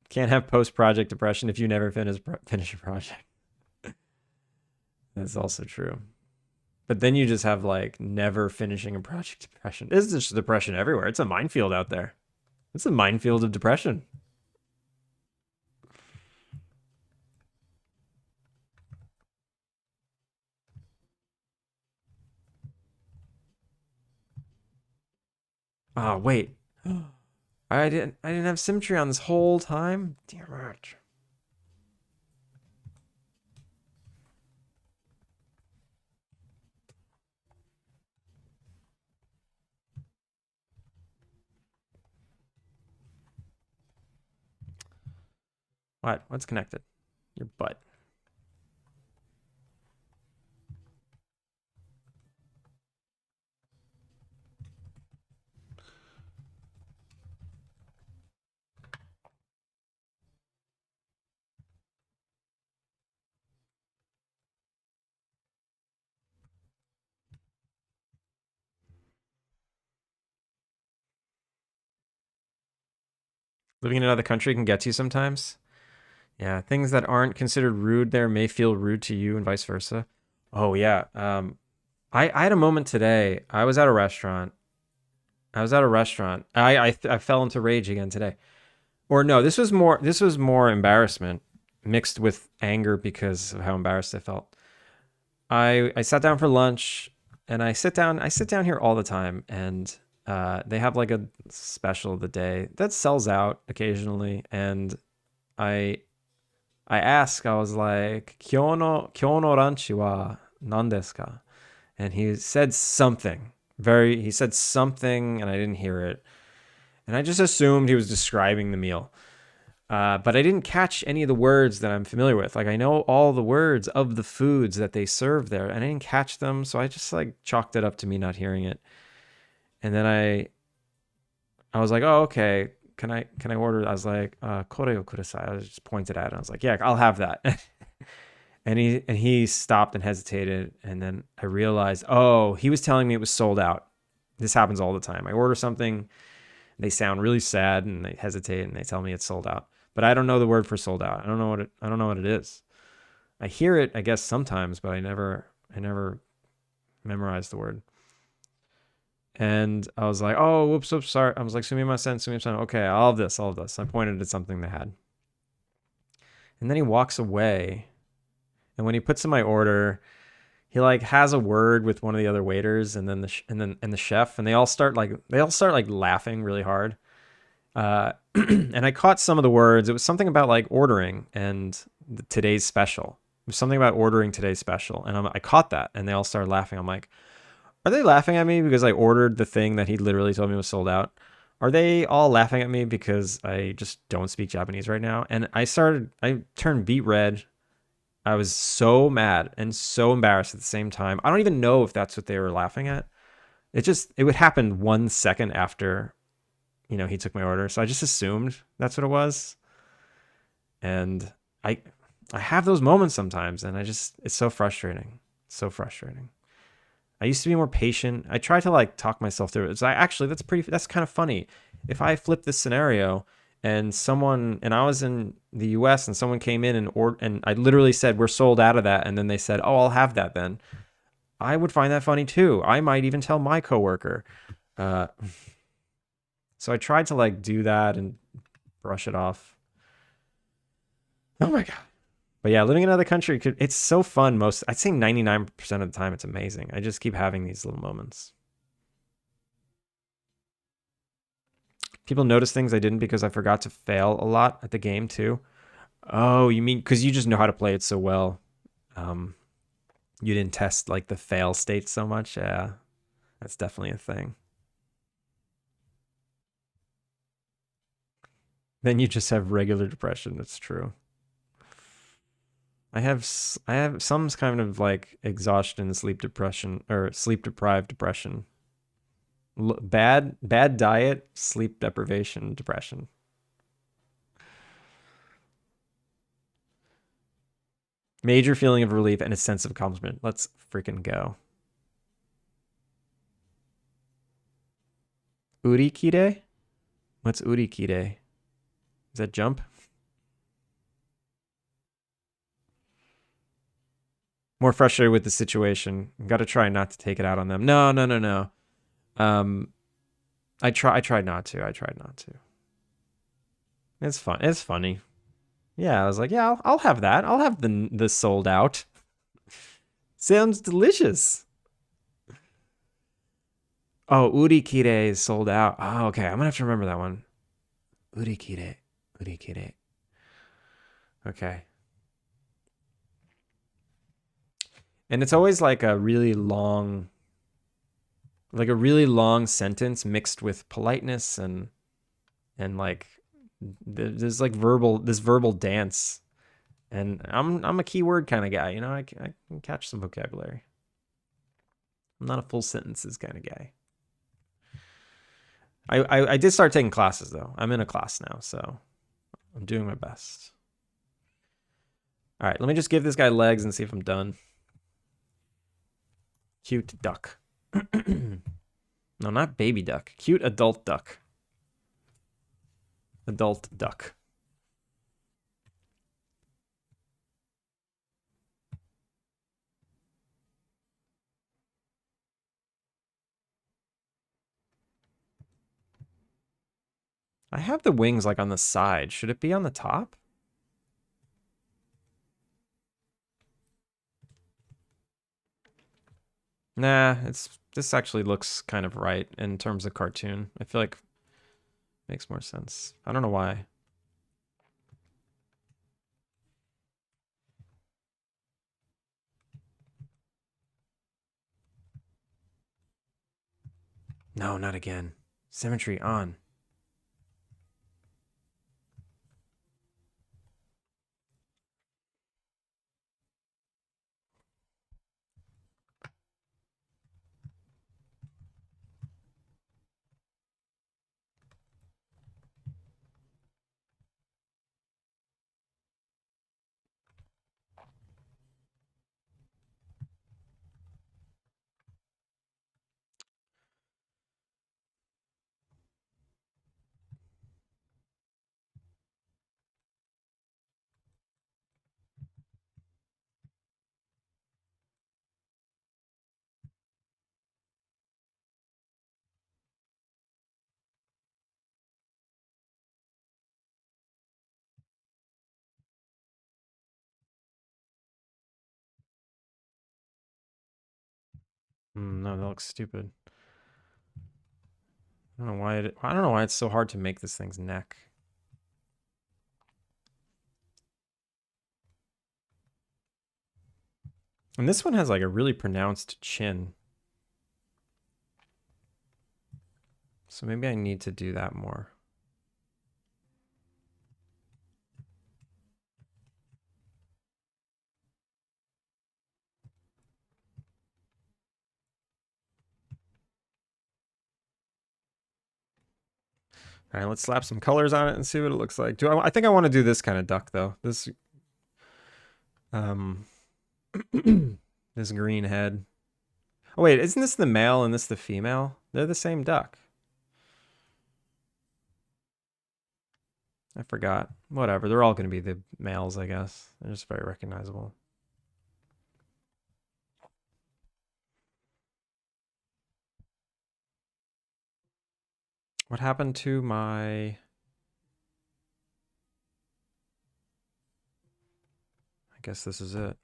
Can't have post-project depression if you never finish a project. That's also true. But then you just have like never finishing a project depression. It's just depression everywhere. It's a minefield out there. It's a minefield of depression. Oh, wait. I didn't have symmetry on this whole time. Damn it. What? What's connected? Your butt. Living in another country can get to you sometimes. Yeah, things that aren't considered rude there may feel rude to you and vice versa. Oh yeah. I had a moment today. I was at a restaurant. I fell into rage again today. Or no, this was more embarrassment mixed with anger because of how embarrassed I felt. I sat down for lunch and I sit down here all the time, and they have like a special of the day that sells out occasionally, and I I was like, Kyo no ranchi wa nan desu ka? And he said something and I didn't hear it. And I just assumed he was describing the meal. But I didn't catch any of the words that I'm familiar with. Like I know all the words of the foods that they serve there, and I didn't catch them, so I just like chalked it up to me not hearing it. And then I was like, oh okay, can I order? I was like, koreo kudasai. I just pointed at it. I was like, yeah, I'll have that. And he stopped and hesitated, and then I realized, oh, he was telling me it was sold out. This happens all the time. I order something, they sound really sad, and they hesitate, and they tell me it's sold out. But I don't know the word for sold out. I don't know what it is. I hear it, I guess sometimes, but I never memorize the word. And I was like, oh, whoops, sorry. I was like, sumimasen. Okay, all of this. I pointed at something they had. And then he walks away. And when he puts in my order, he like has a word with one of the other waiters, and then the chef, and they all start like laughing really hard. And I caught some of the words. It was something about like ordering and today's special. It was something about ordering today's special, and I caught that, and they all started laughing. I'm like, are they laughing at me because I ordered the thing that he literally told me was sold out? Are they all laughing at me because I just don't speak Japanese right now? And I turned beet red. I was so mad and so embarrassed at the same time. I don't even know if that's what they were laughing at. It would happen 1 second after, he took my order. So I just assumed that's what it was. And I I have those moments sometimes, and it's so frustrating. So frustrating. I used to be more patient. I try to like talk myself through it. Actually, that's kind of funny. If I flip this scenario and I was in the US and someone came in and I literally said we're sold out of that, and then they said, "Oh, I'll have that then." I would find that funny too. I might even tell my coworker. Uh, so I tried to like do that and brush it off. Oh my god. But yeah, living in another country, it's so fun. I'd say 99% of the time, it's amazing. I just keep having these little moments. People notice things I didn't because I forgot to fail a lot at the game too. Oh, you mean because you just know how to play it so well? Um, you didn't test like the fail states so much. Yeah, that's definitely a thing. Then you just have regular depression. That's true. I have some kind of like exhaustion, sleep depression, or sleep deprived depression. Bad diet, sleep deprivation, depression. Major feeling of relief and a sense of accomplishment. Let's freaking go. Urikide? What's Urikide? Is that jump? More frustrated with the situation. Got to try not to take it out on them. No, no, no, no. I tried not to. I tried not to. It's fun. It's funny. Yeah, I was like, yeah, I'll have that. I'll have the sold out. Sounds delicious. Oh, Urikire is sold out. Oh, okay. I'm gonna have to remember that one. Urikire. Urikire. Okay. And it's always like a really long sentence mixed with politeness and like there's like verbal dance. And I'm a keyword kind of guy, you know. I can catch some vocabulary. I'm not a full sentences kind of guy. I did start taking classes though. I'm in a class now, so I'm doing my best. All right, let me just give this guy legs and see if I'm done. Cute duck. No, not baby duck. Cute adult duck. Adult duck. I have the wings like on the side. Should it be on the top? Nah, this actually looks kind of right in terms of cartoon. I feel like it makes more sense. I don't know why. No, not again. Symmetry on. No, that looks stupid. I don't know why it's so hard to make this thing's neck. And this one has like a really pronounced chin. So maybe I need to do that more. All right, let's slap some colors on it and see what it looks like. I think I want to do this kind of duck though. This this green head. Oh wait, isn't this the male and this the female? They're the same duck. I forgot. Whatever. They're all going to be the males, I guess. They're just very recognizable. What happened to my... I guess this is it.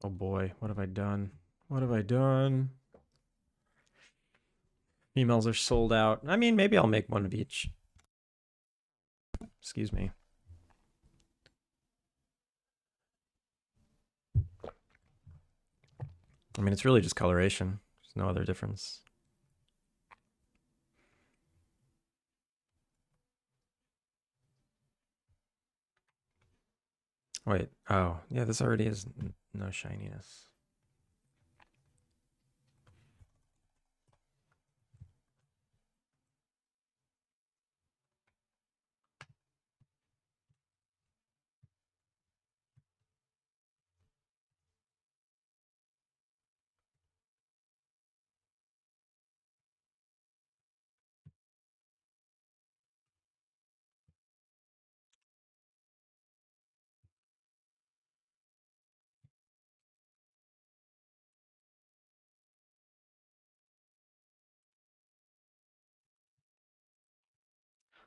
Oh boy, what have I done? What have I done? Females are sold out. I mean, maybe I'll make one of each. Excuse me. I mean, it's really just coloration. There's no other difference. Wait, oh, yeah, this already is no shininess.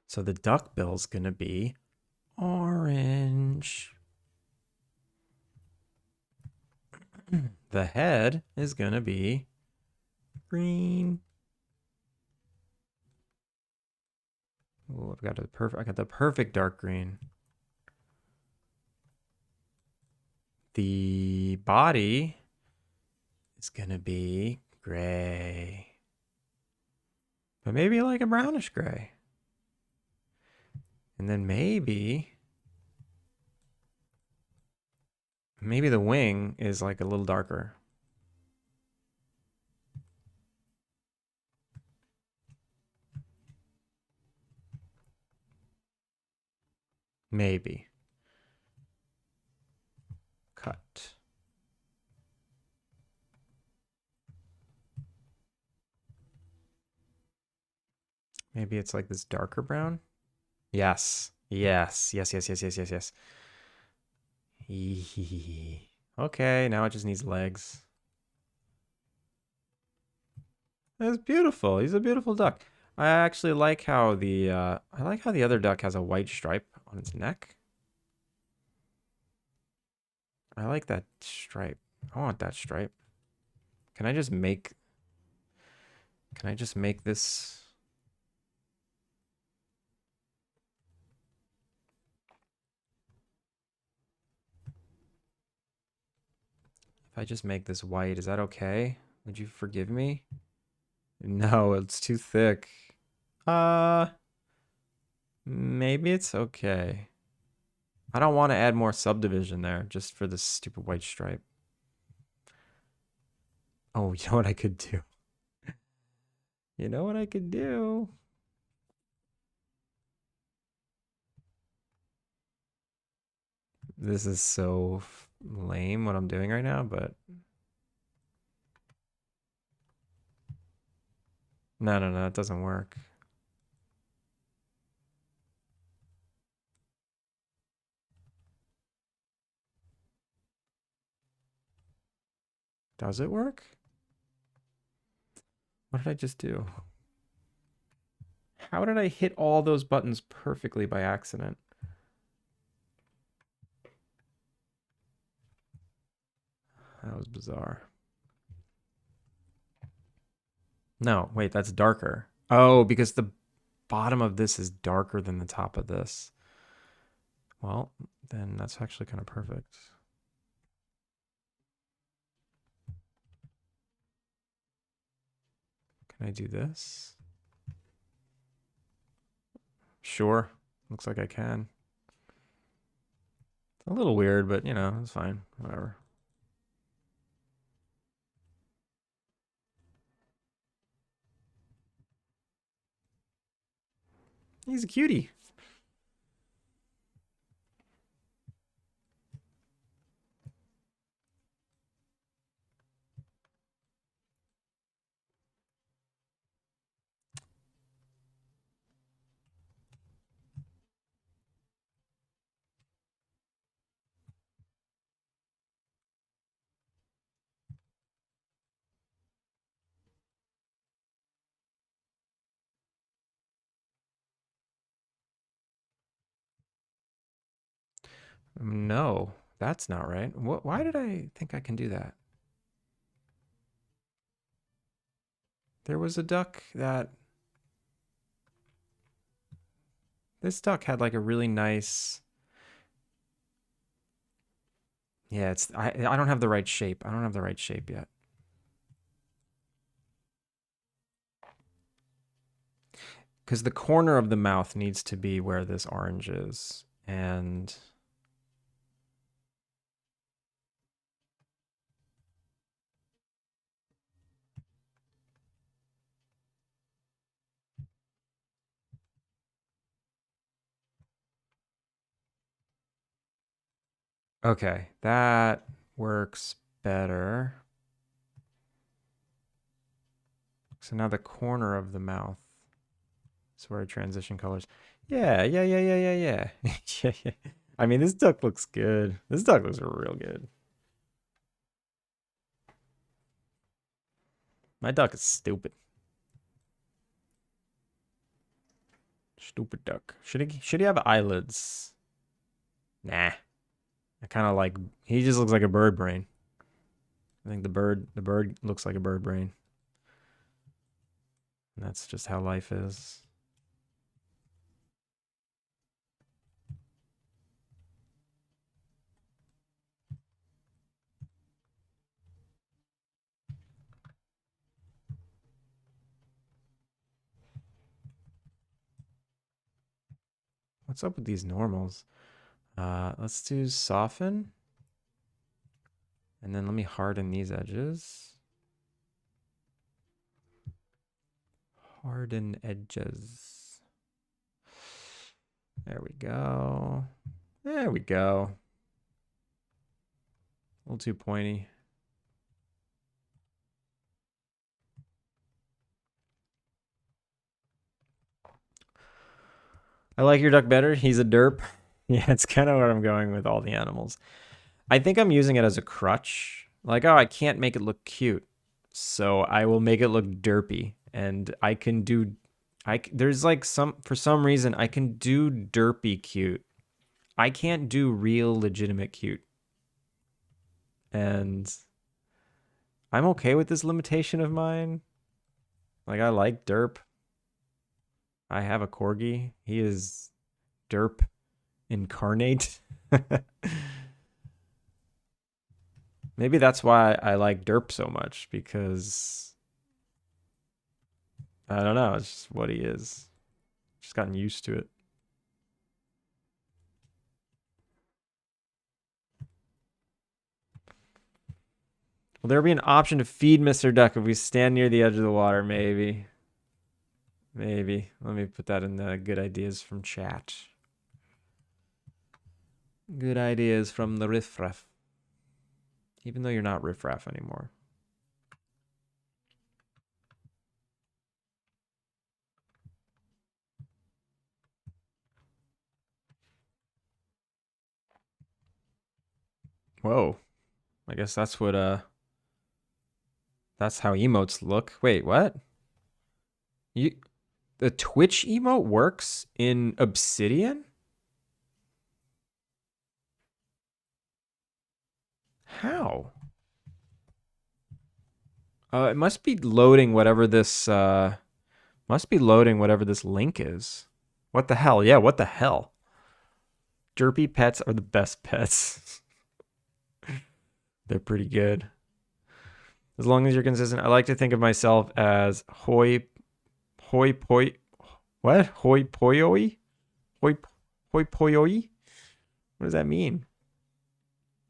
So the duck bill's gonna be orange. The head is gonna be green. Oh, I've got I got the perfect dark green. The body is gonna be gray. But maybe like a brownish gray. And then maybe the wing is like a little darker. Maybe. Cut. Maybe it's like this darker brown. Yes. Yes. Yes, yes, yes, yes, yes, yes. Okay, now it just needs legs. That's beautiful. He's a beautiful duck. I actually like how the other duck has a white stripe on its neck. I like that stripe. I want that stripe. Can I just make this? If I just make this white, is that okay? Would you forgive me? No, it's too thick. Uh, maybe it's okay. I don't want to add more subdivision there just for this stupid white stripe. Oh, you know what I could do? You know what I could do? This is so lame what I'm doing right now, but no, no, no, it doesn't work. Does it work? What did I just do? How did I hit all those buttons perfectly by accident? That was bizarre. No, wait, that's darker. Oh, because the bottom of this is darker than the top of this. Well, then that's actually kind of perfect. Can I do this? Sure. Looks like I can. It's a little weird, but you know, it's fine. Whatever. He's a cutie. No, that's not right. Why did I think I can do that? There was a duck that... This duck had like a really nice... Yeah, I don't have the right shape. I don't have the right shape yet. because the corner of the mouth needs to be where this orange is. And okay, that works better. So now the corner of the mouth is where I transition colors. Yeah. Yeah. Yeah. I mean, this duck looks good. This duck looks real good. My duck is stupid. Stupid duck. Should he have eyelids? Nah. I kind of like, he just looks like a bird brain. I think the bird looks like a bird brain. And that's just how life is. What's up with these normals? Let's do soften. And then let me harden these edges. Harden edges. There we go. There we go. A little too pointy. I like your duck better. He's a derp. Yeah, it's kind of where I'm going with all the animals. I think I'm using it as a crutch. Like, oh, I can't make it look cute. So I will make it look derpy. And I can do, there's like for some reason, I can do derpy cute. I can't do real legitimate cute. And I'm okay with this limitation of mine. Like, I like derp. I have a corgi. He is derp incarnate. Maybe that's why I like derp so much, because I don't know, it's just what he is. Just gotten used to it. Will there be an option to feed Mr. Duck if we stand near the edge of the water? Maybe. Maybe. Let me put that in the good ideas from chat. Good ideas from the riffraff. Even though you're not riffraff anymore. Whoa. I guess that's what that's how emotes look. Wait, what? The Twitch emote works in Obsidian? How? It must be loading whatever this link is. What the hell? Yeah, what the hell? Derpy pets are the best pets. They're pretty good. As long as you're consistent. I like to think of myself as hoi poi. What? Hoi poyoi? Hoi poyoi? What does that mean?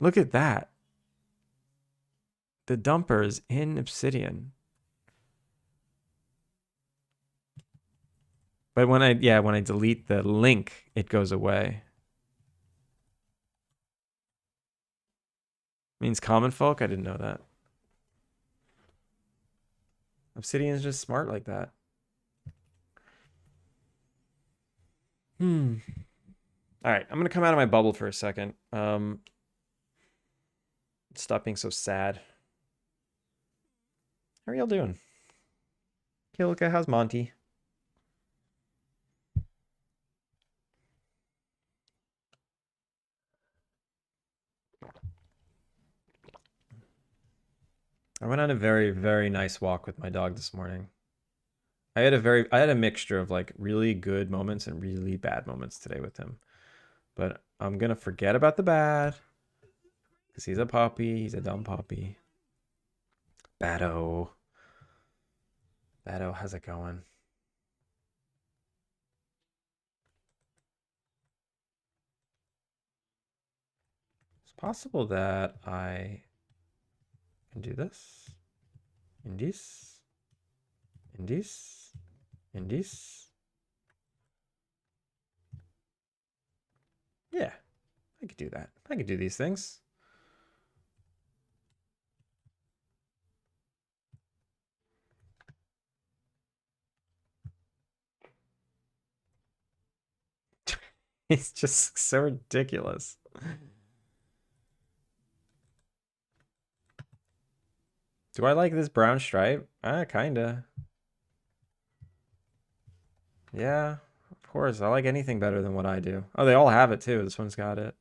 Look at that. The dumpers in Obsidian. But when I delete the link, it goes away. Means common folk? I didn't know that. Obsidian's just smart like that. All right, I'm gonna come out of my bubble for a second. Stop being so sad. How are y'all doing? Okay, look at how's Monty? I went on a very, very nice walk with my dog this morning. I had a mixture of like really good moments and really bad moments today with him. But I'm gonna forget about the bad, because he's a puppy. He's a dumb puppy. Bado. Bado, how's it going? possible that I can do this. In this. In this. In this. Yeah, I could do that. I could do these things. It's just so ridiculous. Do I like this brown stripe? Kinda. Yeah, of course. I like anything better than what I do. Oh, they all have it too. This one's got it.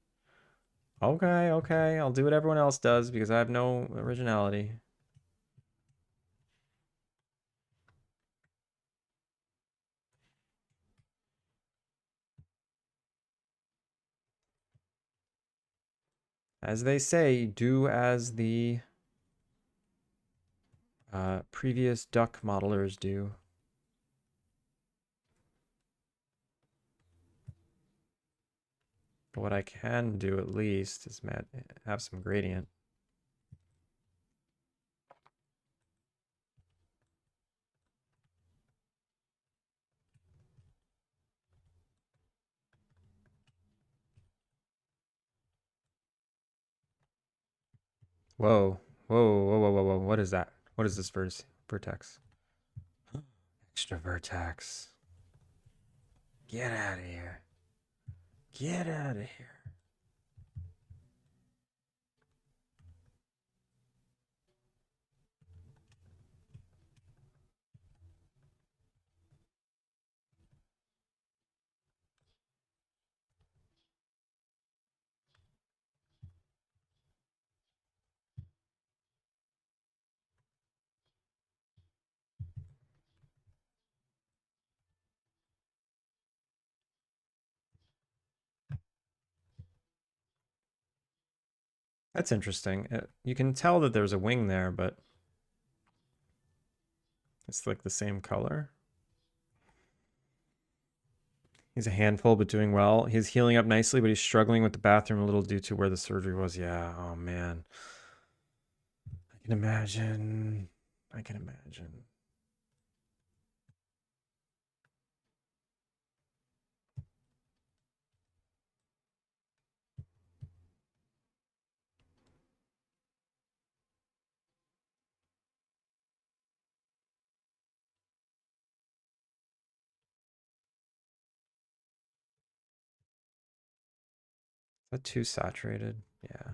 Okay, okay. I'll do what everyone else does because I have no originality. As they say, do as the previous duck modelers do. But what I can do at least is have some gradient. Whoa, whoa, whoa, whoa, whoa, whoa. What is that? What is this vertex? Extra vertex. Get out of here. Get out of here. That's interesting. You can tell that there's a wing there, but it's like the same color. He's a handful, but doing well. He's healing up nicely, but he's struggling with the bathroom a little due to where the surgery was. Yeah, oh man. I can imagine. I can imagine. Is that too saturated? Yeah.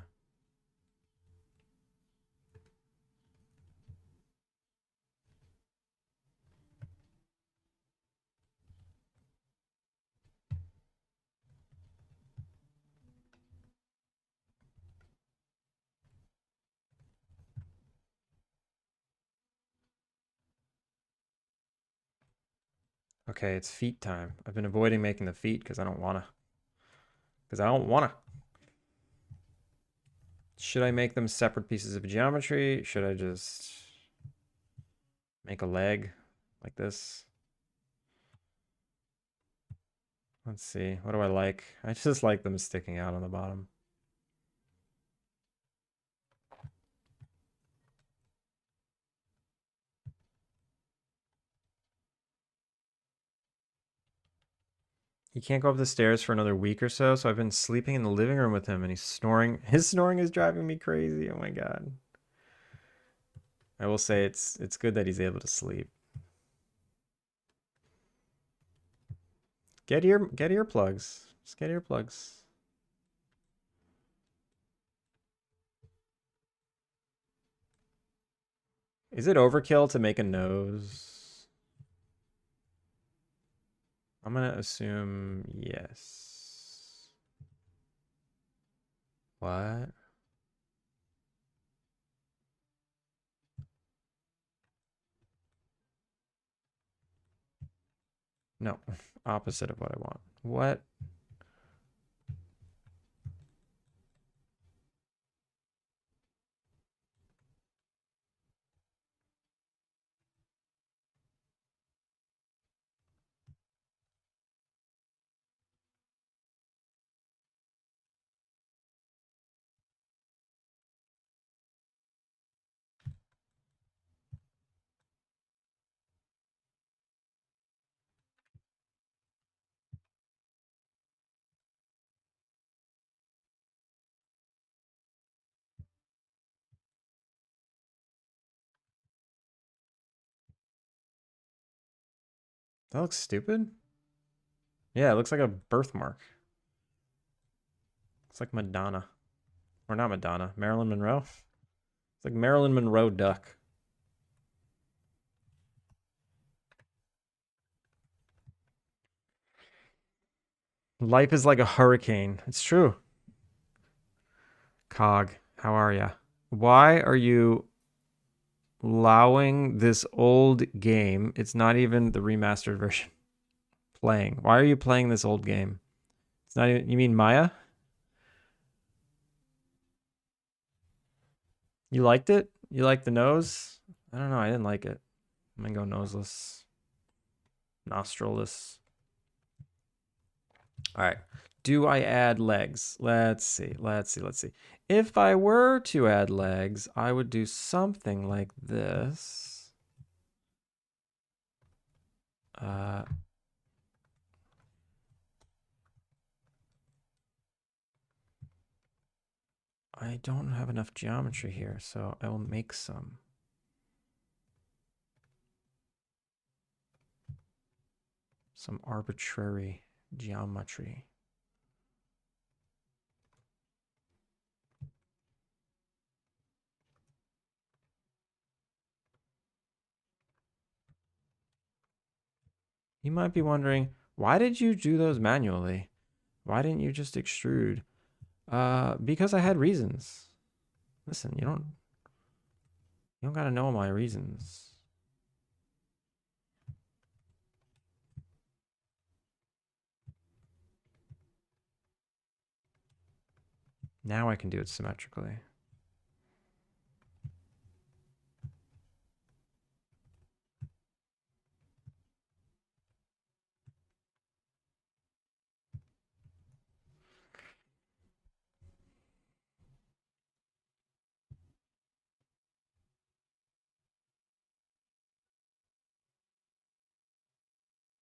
Okay, it's feet time. I've been avoiding making the feet because I don't wanna. Because I don't wanna. Should I make them separate pieces of geometry? Should I just make a leg like this? Let's see. What do I like? I just like them sticking out on the bottom. He can't go up the stairs for another week or so, so I've been sleeping in the living room with him and he's snoring. His snoring is driving me crazy. Oh my god. I will say it's good that he's able to sleep. Get earplugs. Just get earplugs. Is it overkill to make a nose? I'm gonna assume yes. What? No, opposite of what I want. What? That looks stupid. Yeah, it looks like a birthmark. It's like Madonna. Or not Madonna. Marilyn Monroe. It's like Marilyn Monroe duck. Life is like a hurricane. It's true. Cog, how are ya? Why are you allowing this old game? It's not even the remastered version. Playing. Why are you playing this old game? It's not even. You mean Maya? You liked it? You liked the nose? I don't know. I didn't like it. I'm gonna go noseless, nostrilless. All right. Do I add legs? Let's see. Let's see. Let's see. If I were to add legs, I would do something like this. I don't have enough geometry here, so I will make some. Some arbitrary geometry. You might be wondering, why did you do those manually? Why didn't you just extrude? Because I had reasons. Listen, you don't gotta know my reasons. Now I can do it symmetrically.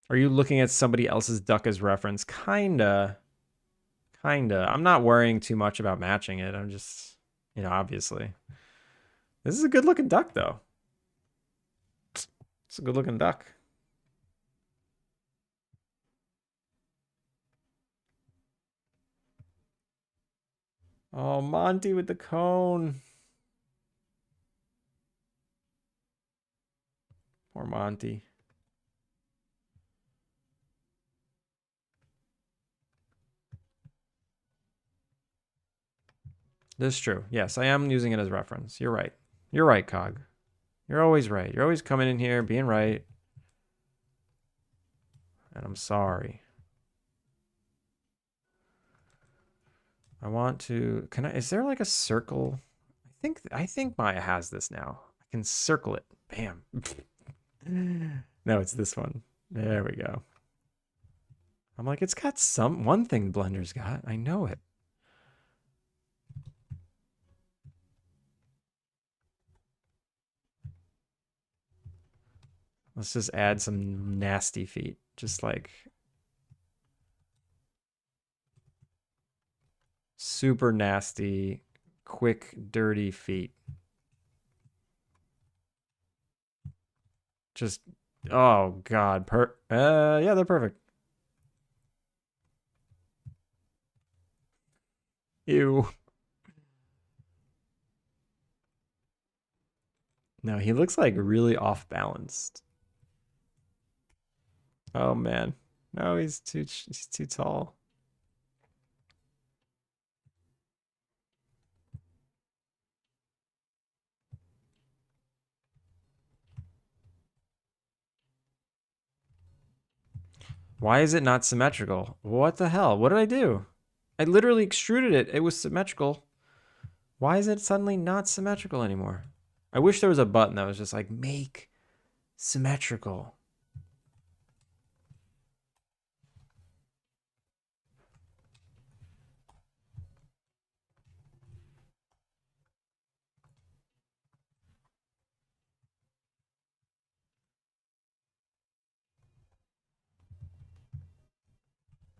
Are you looking at somebody else's duck as reference? Kinda. Kinda. I'm not worrying too much about matching it. I'm just, obviously. This is a good looking duck, though. It's a good looking duck. Oh, Monty with the cone. Poor Monty. This is true. Yes, I am using it as reference. You're right. You're right, Cog. You're always right. You're always coming in here, being right. And I'm sorry. I want to, is there like a circle? I think Maya has this now. I can circle it. Bam. No, it's this one. There we go. I'm like, it's got one thing Blender's got. I know it. Let's just add some nasty feet. Just like super nasty, quick, dirty feet. Just, oh God. Yeah, they're perfect. Ew. No, he looks like really off balanced. Oh man. No, he's too tall. Why is it not symmetrical? What the hell? What did I do? I literally extruded it. It was symmetrical. Why is it suddenly not symmetrical anymore? I wish there was a button that was just like, make symmetrical.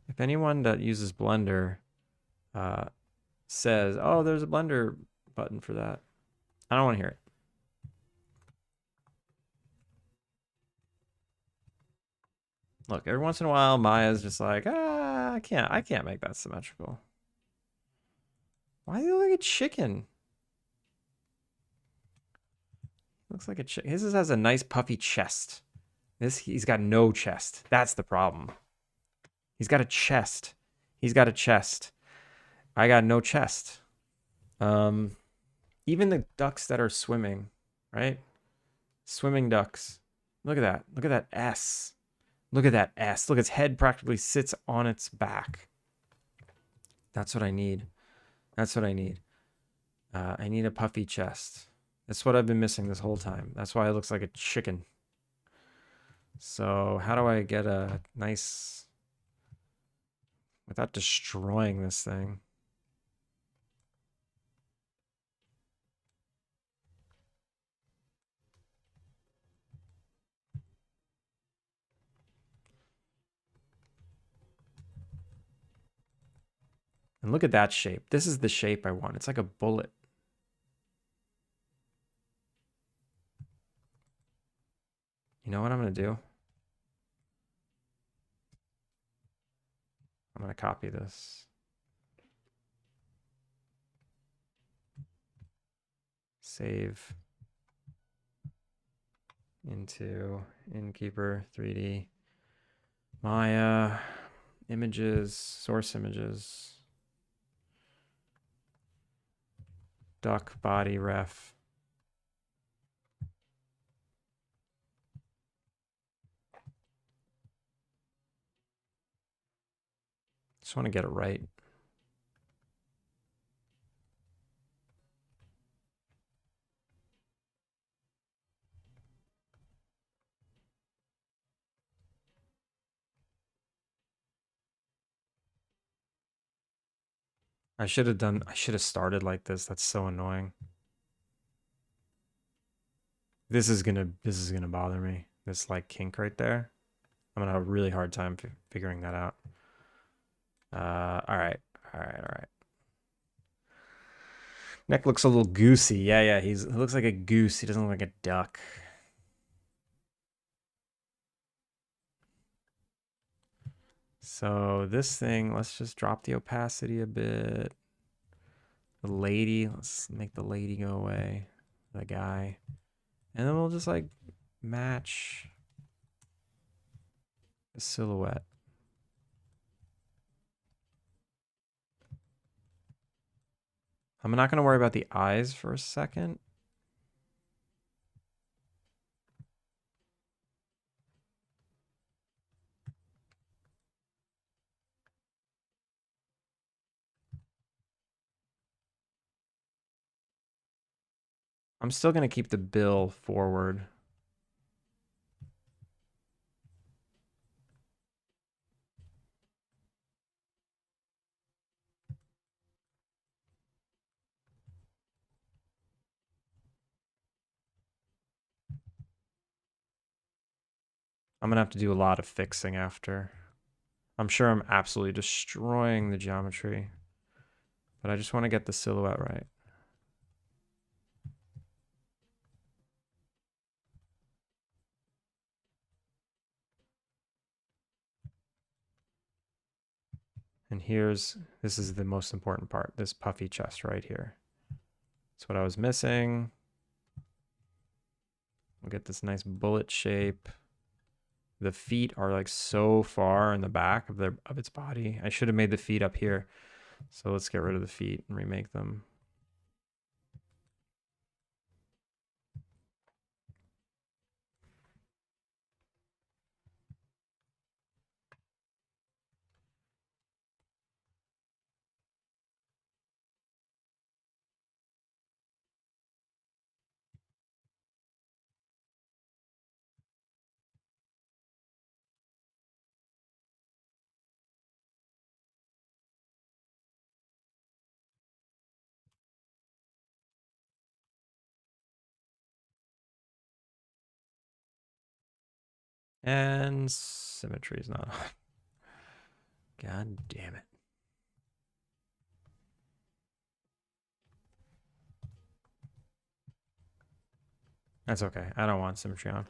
If anyone that uses Blender says, oh, there's a Blender button for that, I don't want to hear it. Look, every once in a while, Maya's just like, I can't make that symmetrical. Why do you look like a chicken? Looks like a chicken. His has a nice puffy chest. He's got no chest. That's the problem. He's got a chest. He's got a chest. I got no chest. Even the ducks that are swimming, right? Swimming ducks. Look at that. Look at that S. Look at that S. Look, its head practically sits on its back. That's what I need. That's what I need. I need a puffy chest. That's what I've been missing this whole time. That's why it looks like a chicken. So how do I get a nice... without destroying this thing? And look at that shape. This is the shape I want. It's like a bullet. You know what I'm going to do? I'm going to copy this. Save into Innkeeper 3D. Maya, images, source images. Duck body ref. Just want to get it right. I should have started like this. That's so annoying. This is gonna bother me. This like kink right there. I'm gonna have a really hard time figuring that out. All right. Neck looks a little goosey. Yeah. He looks like a goose. He doesn't look like a duck. So this thing, let's just drop the opacity a bit. The lady, let's make the lady go away. The guy. And then we'll just like match the silhouette. I'm not going to worry about the eyes for a second. I'm still going to keep the bill forward. I'm going to have to do a lot of fixing after. I'm sure I'm absolutely destroying the geometry, but I just want to get the silhouette right. And this is the most important part, this puffy chest right here. That's what I was missing. We'll get this nice bullet shape. The feet are like so far in the back of its body. I should have made the feet up here. So let's get rid of the feet and remake them. And symmetry is not on. God damn it. That's okay. I don't want symmetry on.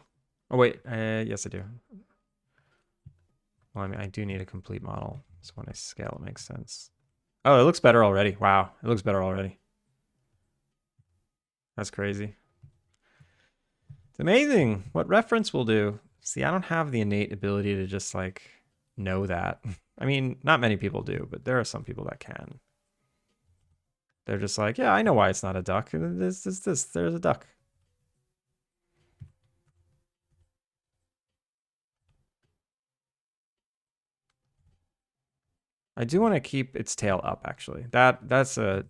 Oh, wait. Yes, I do. Well, I mean, I do need a complete model. So when I scale, it makes sense. Oh, it looks better already. Wow, it looks better already. That's crazy. It's amazing what reference will do. See, I don't have the innate ability to just like know that. I mean, not many people do, but there are some people that can. They're just like, yeah, I know why it's not a duck. There's a duck. I do want to keep its tail up, actually. That's a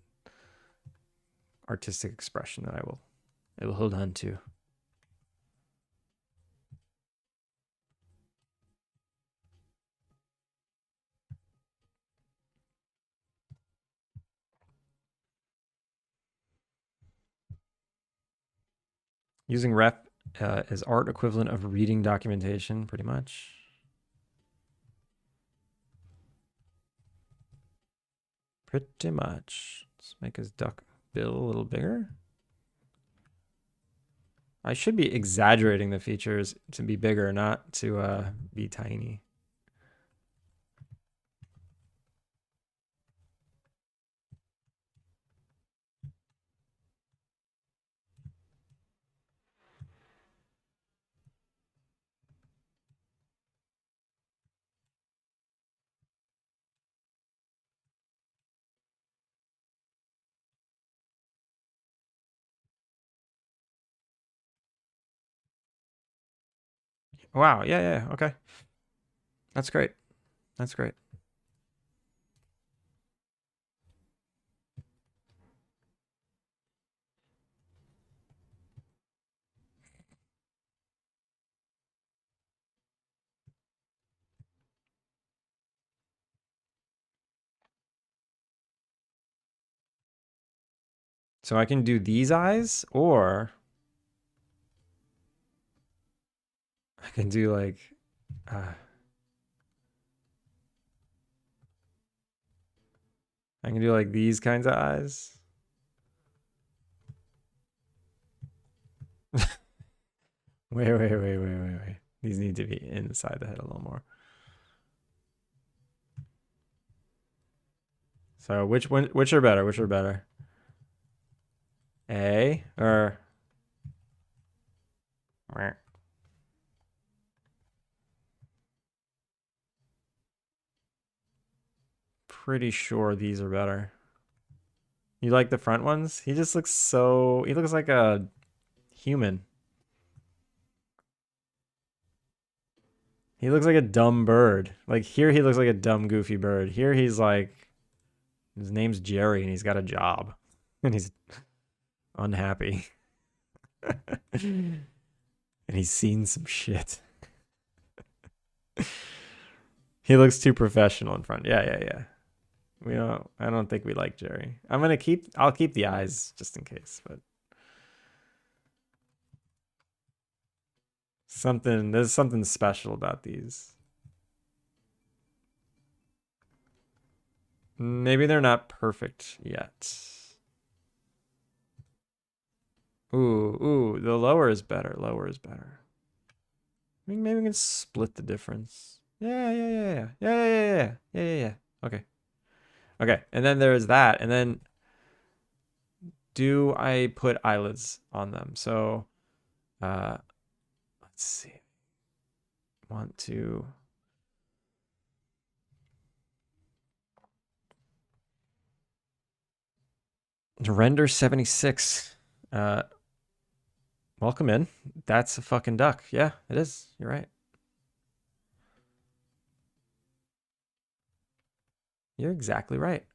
artistic expression that I will hold on to. Using rep is art equivalent of reading documentation, pretty much. Pretty much. Let's make his duck bill a little bigger. I should be exaggerating the features to be bigger, not to be tiny. Wow, yeah, okay. That's great. That's great. So I can do these eyes, or I can do like, I can do like these kinds of eyes. Wait. These need to be inside the head a little more. So which are better? Which are better? A or pretty sure these are better. You like the front ones? He just looks so, he looks like a human. He looks like a dumb bird. Like here he looks like a dumb goofy bird. Here he's like, his name's Jerry and he's got a job and he's unhappy. And he's seen some shit. He looks too professional in front. Yeah. I don't think we like Jerry. I'll keep the eyes just in case, but there's something special about these. Maybe they're not perfect yet. Ooh, the lower is better. Lower is better. Maybe we can split the difference. Yeah. Okay. And then there's that. And then do I put eyelids on them? So let's see. Want to render 76. Welcome in. That's a fucking duck. Yeah, it is. You're right. You're exactly right.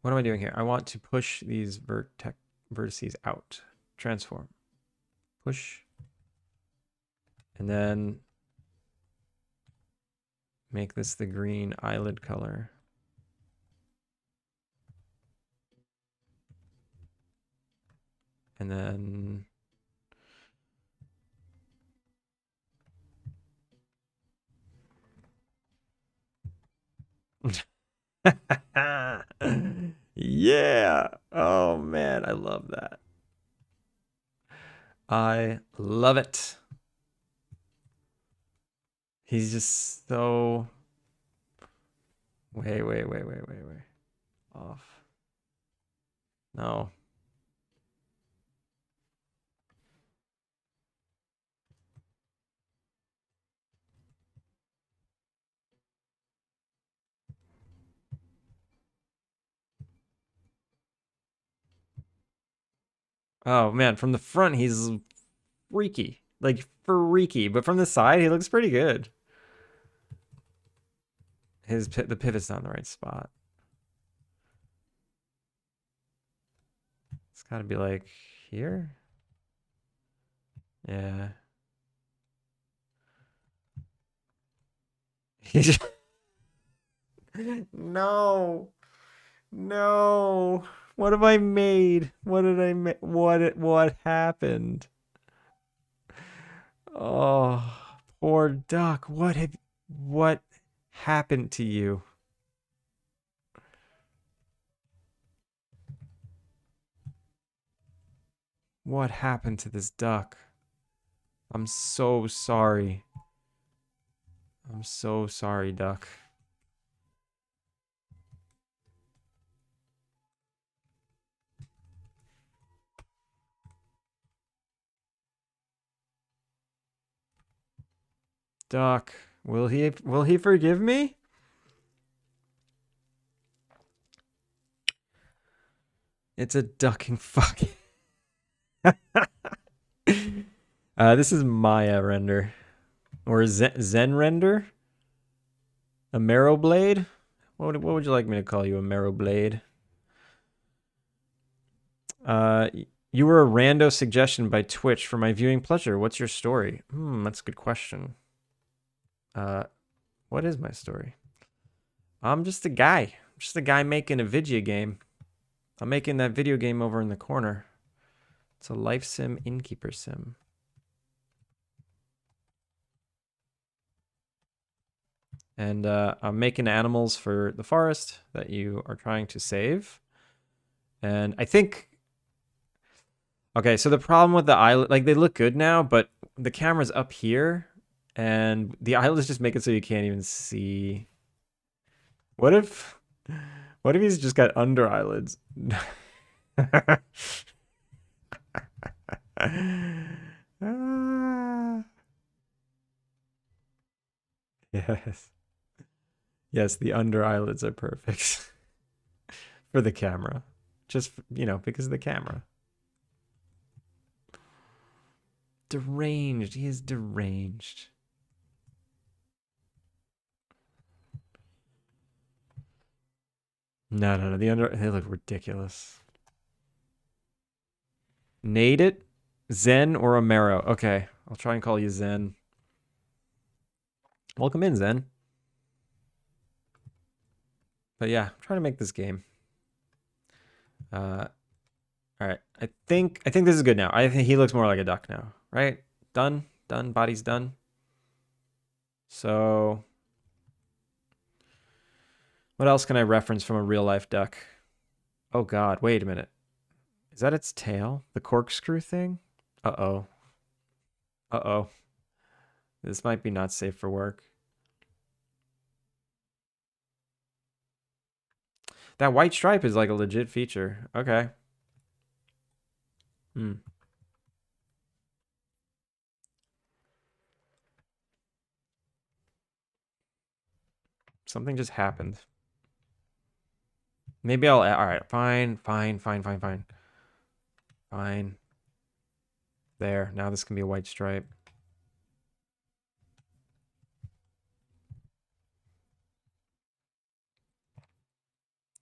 What am I doing here? I want to push these vertices out. Transform. Push. And then make this the green eyelid color. And then yeah. Oh man, I love that. I love it. He's just so wait. Off. No. Oh man, from the front he's freaky. Like freaky, but from the side he looks pretty good. The pivot's not in the right spot. It's got to be like here. Yeah. No. No. What have I made? What did I make? What happened? Oh, poor duck. What happened to you? What happened to this duck? I'm so sorry. I'm so sorry, duck. Duck, will he forgive me? It's a ducking fuck. This is Maya render or Zen render. A marrow blade. What would you like me to call you? A marrow blade. Uh, you were a rando suggestion by Twitch for my viewing pleasure. What's your story? That's a good question. What is my story? I'm just a guy. I'm just a guy making a video game. I'm making that video game over in the corner. It's a life sim, Innkeeper-Sim. And I'm making animals for the forest that you are trying to save. And I think... Okay, so the problem with the island... Like, they look good now, but the camera's up here. And the islands just make it so you can't even see... What if... What if he's just got under eyelids? Yes. Yes, the under eyelids are perfect for the camera. Just, because of the camera. Deranged. He is deranged. No. They look ridiculous. Nade it? Zen or Amaro? Okay, I'll try and call you Zen. Welcome in, Zen. But yeah, I'm trying to make this game. All right. I think this is good now. I think he looks more like a duck now, right? Done. Body's done. So, what else can I reference from a real life duck? Oh God, wait a minute. Is that its tail? The corkscrew thing? Uh-oh. Uh-oh. This might be not safe for work. That white stripe is like a legit feature. Okay. Something just happened. Maybe all right, fine. Fine. There, now this can be a white stripe.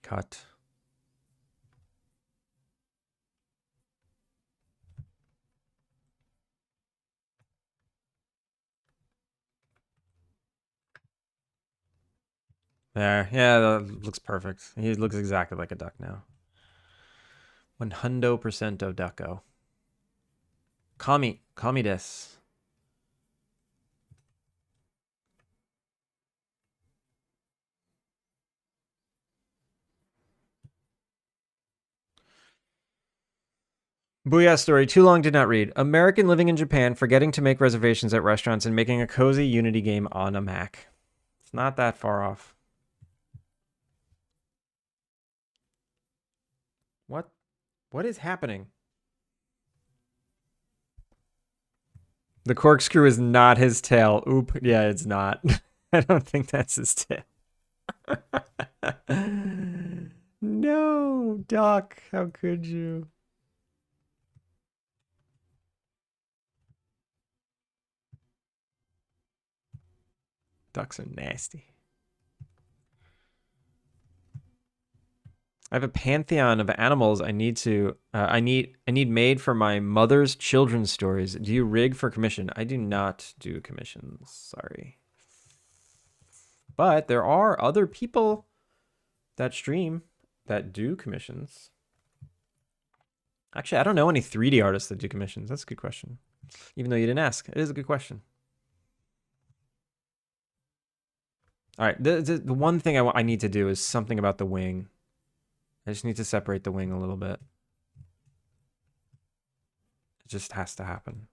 Cut. There, yeah, that looks perfect. He looks exactly like a duck now. 100% of ducko. Kami des. Booyah story. Too long, did not read. American living in Japan, forgetting to make reservations at restaurants and making a cozy Unity game on a Mac. It's not that far off. What? What is happening? The corkscrew is not his tail. Oop. Yeah, it's not. I don't think that's his tail. No, Doc. How could you? Ducks are nasty. I have a pantheon of animals I need made for my mother's children's stories. Do you rig for commission? I do not do commissions. Sorry. But there are other people that stream that do commissions. Actually, I don't know any 3D artists that do commissions. That's a good question. Even though you didn't ask, it is a good question. All right, the one thing I need to do is something about the wing. I just need to separate the wing a little bit. It just has to happen.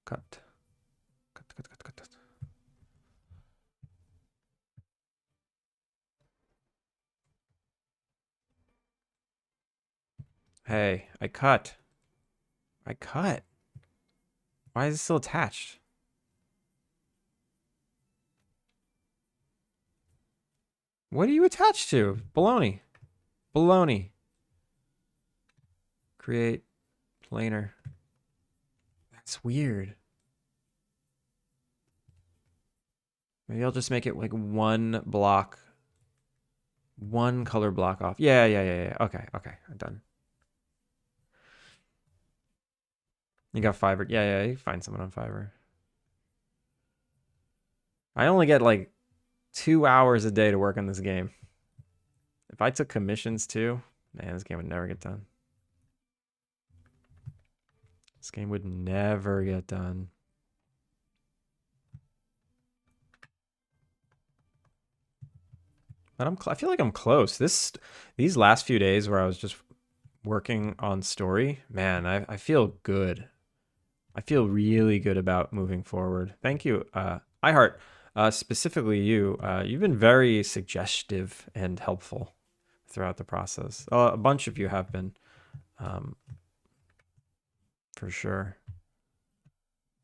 Cut. Cut, cut, cut, cut, cut. Hey, I cut. I cut. Why is it still attached? What are you attached to? Baloney. Baloney. Create planar. That's weird. Maybe I'll just make it like one block. One color block off. Yeah. Okay, I'm done. You got Fiverr. Yeah, you find someone on Fiverr. I only get like 2 hours a day to work on this game. If I took commissions too, man, this game would never get done. This game would never get done. But I feel like I'm close. These last few days where I was just working on story, man, I feel good. I feel really good about moving forward. Thank you, iHeart. Specifically you. You've been very suggestive and helpful throughout the process. A bunch of you have been, for sure.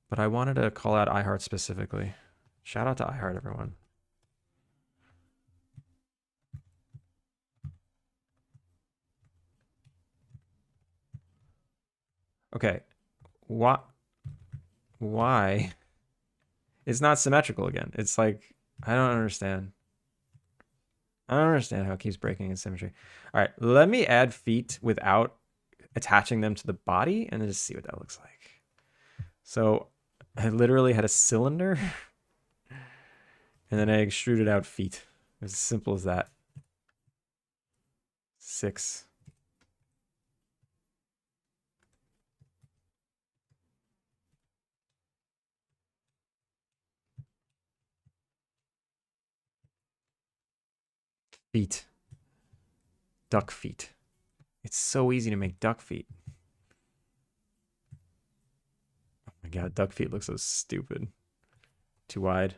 But I wanted to call out iHeart specifically. Shout out to iHeart, everyone. Okay. Why? It's not symmetrical again. It's like, I don't understand. I don't understand how it keeps breaking in symmetry. All right, let me add feet without attaching them to the body and then just see what that looks like. So I literally had a cylinder and then I extruded out feet. As simple as that. 6. Feet. Duck feet. It's so easy to make duck feet. Oh my god, duck feet look so stupid. Too wide.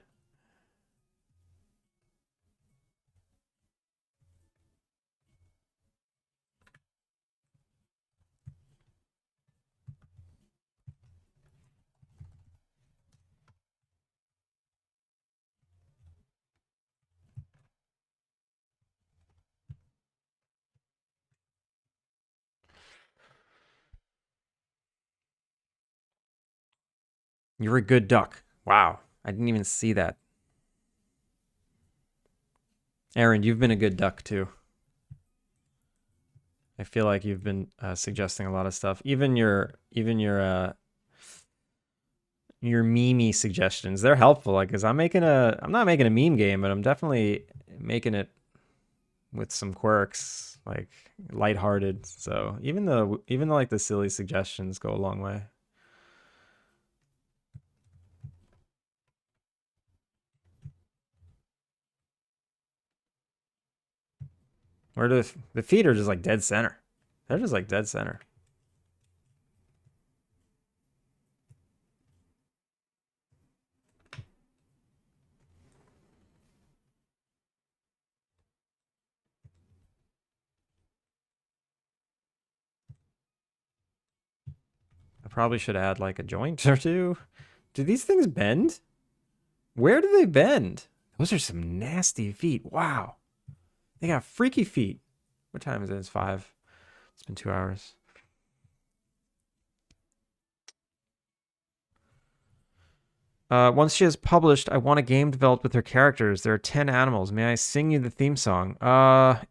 You're a good duck. Wow. I didn't even see that. Aaron, you've been a good duck too. I feel like you've been suggesting a lot of stuff. Even your meme suggestions, they're helpful. Like, cause I'm not making a meme game, but I'm definitely making it with some quirks, like lighthearted. So even though like the silly suggestions go a long way. Where the feet are just like dead center. They're just like dead center. I probably should add like a joint or two. Do these things bend? Where do they bend? Those are some nasty feet. Wow. They got freaky feet. What time is it? It's 5. It's been 2 hours. Once she has published, I want a game developed with her characters. There are 10 animals. May I sing you the theme song?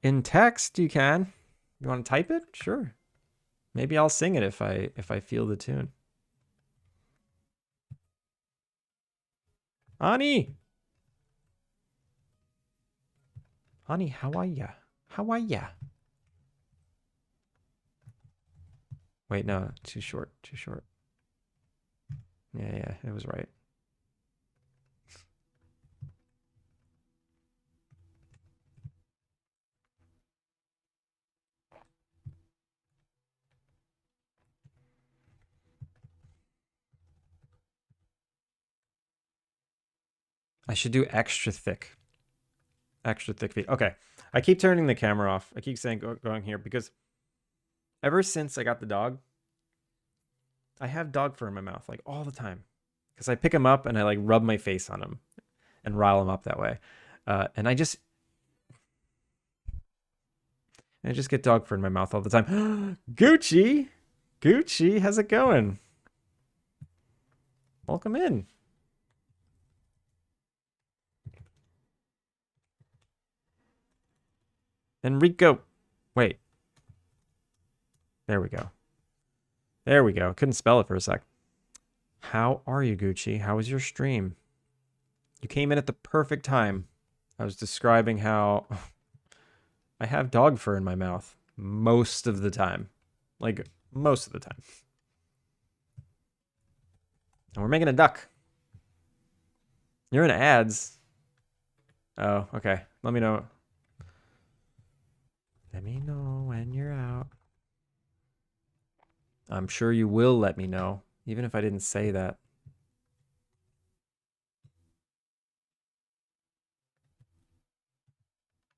In text, you can. You want to type it? Sure. Maybe I'll sing it if I feel the tune. Ani! Ani, how are ya? How are ya? Wait, no, too short, too short. Yeah, it was right. I should do extra thick. Extra thick feet. Okay. I keep turning the camera off. I keep saying going here because ever since I got the dog, I have dog fur in my mouth like all the time. Because I pick him up and I like rub my face on him and rile him up that way. And I just get dog fur in my mouth all the time. Gucci! Gucci, how's it going? Welcome in. Enrico. Wait. There we go. There we go. Couldn't spell it for a sec. How are you, Gucci? How was your stream? You came in at the perfect time. I was describing how I have dog fur in my mouth most of the time. Like, most of the time. And we're making a duck. You're in ads. Oh, okay. Let me know. Let me know when you're out. I'm sure you will let me know, even if I didn't say that.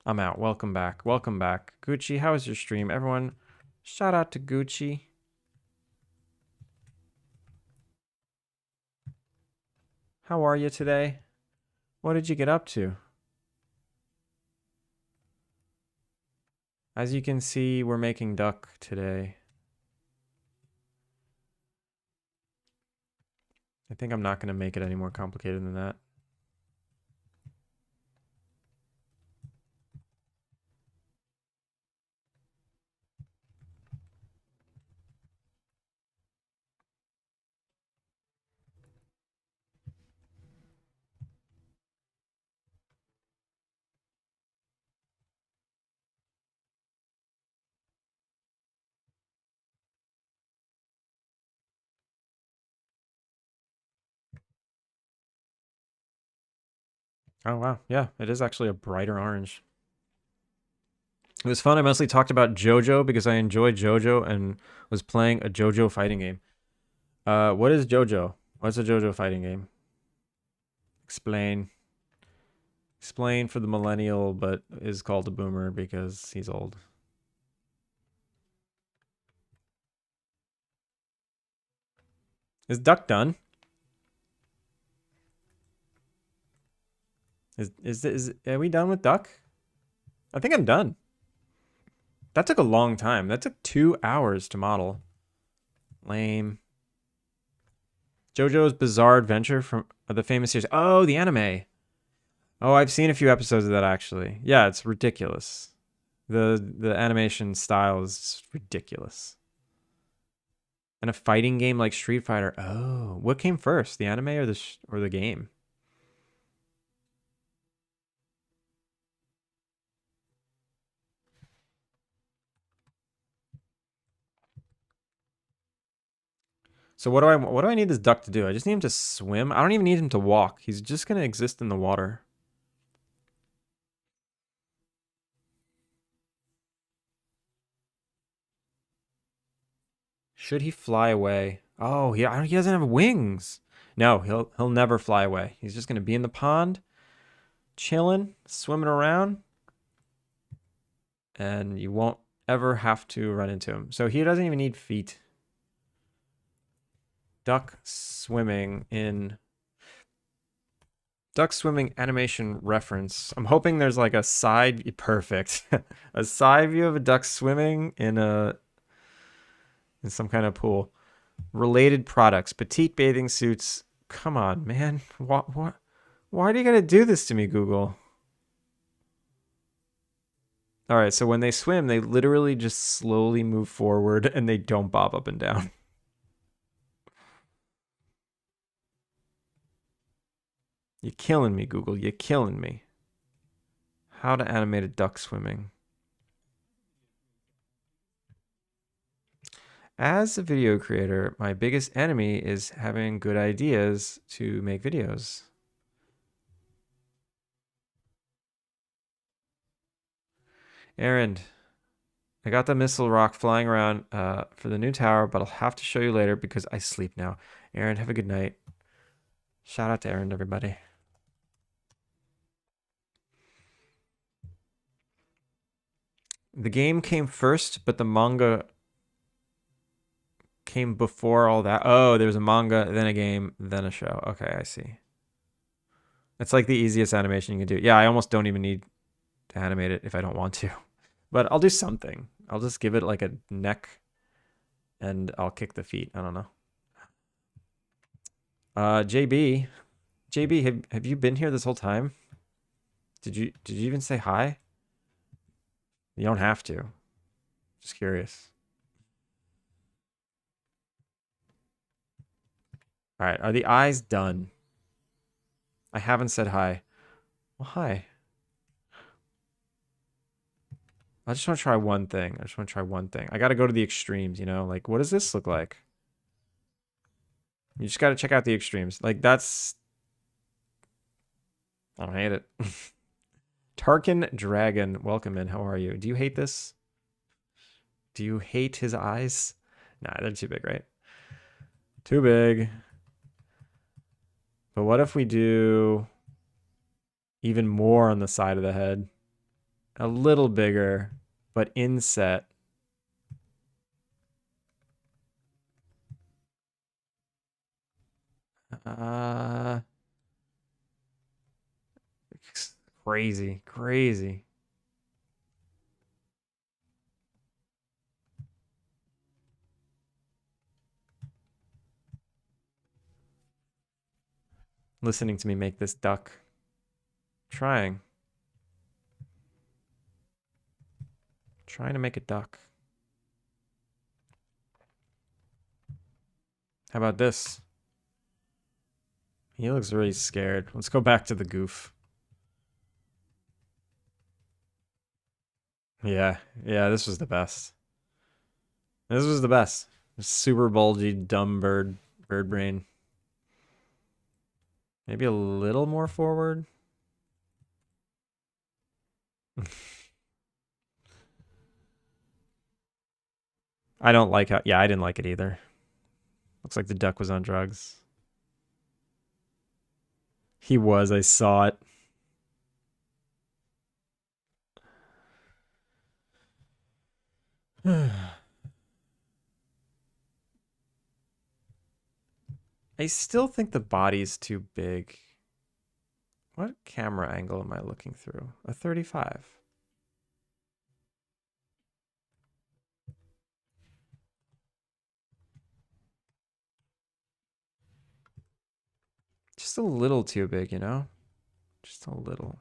I'm out. Welcome back. Welcome back. Gucci, how was your stream? Everyone, shout out to Gucci. How are you today? What did you get up to? As you can see, we're making duck today. I think I'm not going to make it any more complicated than that. Oh, wow. Yeah, it is actually a brighter orange. It was fun. I mostly talked about JoJo because I enjoy JoJo and was playing a JoJo fighting game. What is JoJo? What's a JoJo fighting game? Explain. Explain for the millennial, but is called a boomer because he's old. Is duck done? Are we done with duck? I think I'm done. That took a long time. That took 2 hours to model. Lame. JoJo's Bizarre Adventure from the famous series. Oh, the anime. Oh, I've seen a few episodes of that actually. Yeah, it's ridiculous. The animation style is ridiculous. And a fighting game like Street Fighter. Oh, what came first, the anime or the game? So what do I need this duck to do? I just need him to swim. I don't even need him to walk. He's just gonna exist in the water. Should he fly away? Oh, he doesn't have wings. No, he'll never fly away. He's just gonna be in the pond, chilling, swimming around, and you won't ever have to run into him. So he doesn't even need feet. Duck swimming animation reference. I'm hoping there's like a side perfect. A side view of a duck swimming in some kind of pool. Related products, petite bathing suits. Come on, man. What? Why do you gotta do this to me, Google? All right, so when they swim, they literally just slowly move forward and they don't bob up and down. You're killing me, Google. You're killing me. How to animate a duck swimming. As a video creator, my biggest enemy is having good ideas to make videos. Aaron, I got the missile rock flying around for the new tower, but I'll have to show you later because I sleep now. Aaron, have a good night. Shout out to Aaron, everybody. The game came first, but the manga came before all that. Oh, there's a manga, then a game, then a show. Okay, I see. It's like the easiest animation you can do. Yeah, I almost don't even need to animate it if I don't want to. But I'll do something. I'll just give it like a neck and I'll kick the feet. I don't know. JB. JB, have you been here this whole time? Did you even say hi? You don't have to. Just curious. All right, are the eyes done? I haven't said hi. Well, hi. I just want to try one thing. I got to go to the extremes, you know? Like, what does this look like? You just got to check out the extremes. Like, that's... I don't hate it. Tarkin Dragon, welcome in. How are you? Do you hate this? Do you hate his eyes? Nah, they're too big, right? Too big. But what if we do even more on the side of the head? A little bigger, but inset. Uh, crazy, crazy. Listening to me make this duck. Trying to make a duck. How about this? He looks really scared. Let's go back to the goof. Yeah, this was the best. This was the best. Super bulgy, dumb bird brain. Maybe a little more forward. I don't like how, yeah, I didn't like it either. Looks like the duck was on drugs. He was, I saw it. I still think the body's too big. What camera angle am I looking through? A 35. Just a little too big, you know? Just a little.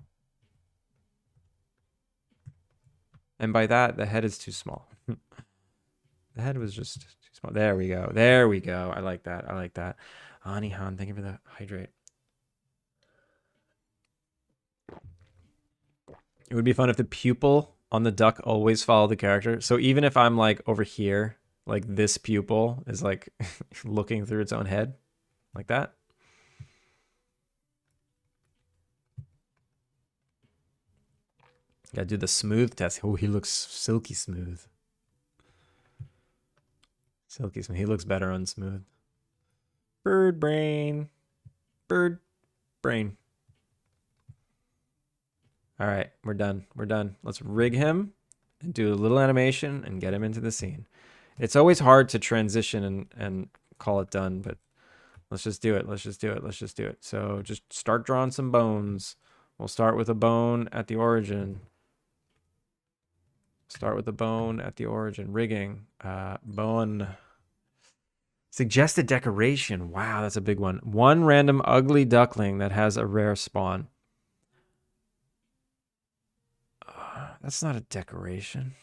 And by that, the head is too small. The head was just too small. There we go. There we go. I like that. I like that. Anihan, thank you for the hydrate. It would be fun if the pupil on the duck always followed the character. So even if I'm like over here, like this pupil is like looking through its own head, like that. Gotta do the smooth test. Oh, he looks silky smooth. Silky smooth. He looks better on smooth. Bird brain. Bird brain. All right, we're done. We're done. Let's rig him and do a little animation and get him into the scene. It's always hard to transition and call it done, but let's just do it. Let's just do it. Let's just do it. So just start drawing some bones. We'll start with a bone at the origin. Start with the bone at the origin. Rigging. Bone. Suggested decoration. Wow, that's a big one. One random ugly duckling that has a rare spawn. That's not a decoration.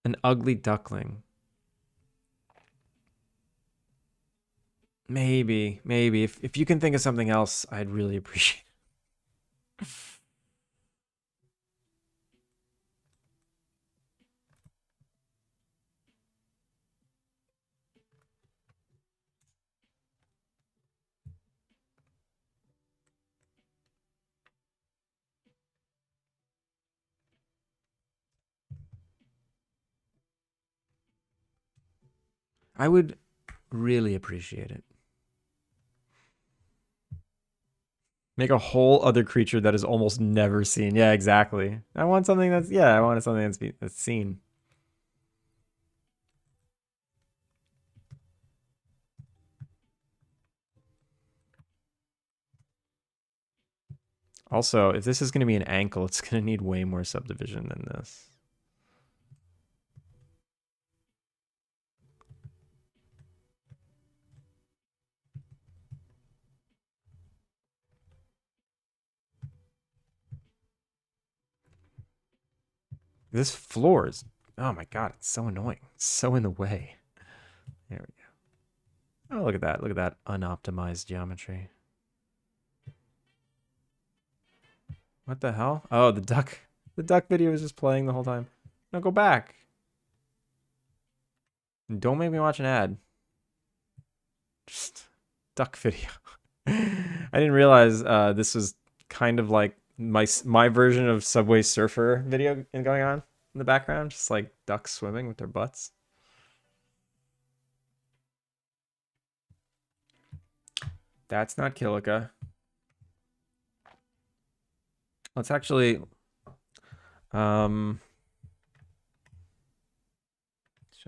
An ugly duckling. Maybe. If you can think of something else, I'd really appreciate it. I would really appreciate it. Make a whole other creature that is almost never seen. Yeah, exactly. I want something that's I want something that's seen. Also, if this is going to be an ankle, it's going to need way more subdivision than this. This floor is, oh my god, it's so annoying. It's so in the way. There we go. Oh, look at that. Look at that unoptimized geometry. What the hell? Oh, the duck. The duck video is just playing the whole time. No, go back. Don't make me watch an ad. Just duck video. I didn't realize this was kind of like my version of Subway Surfer video going on in the background, just like ducks swimming with their butts. That's not Kilika. Let's actually should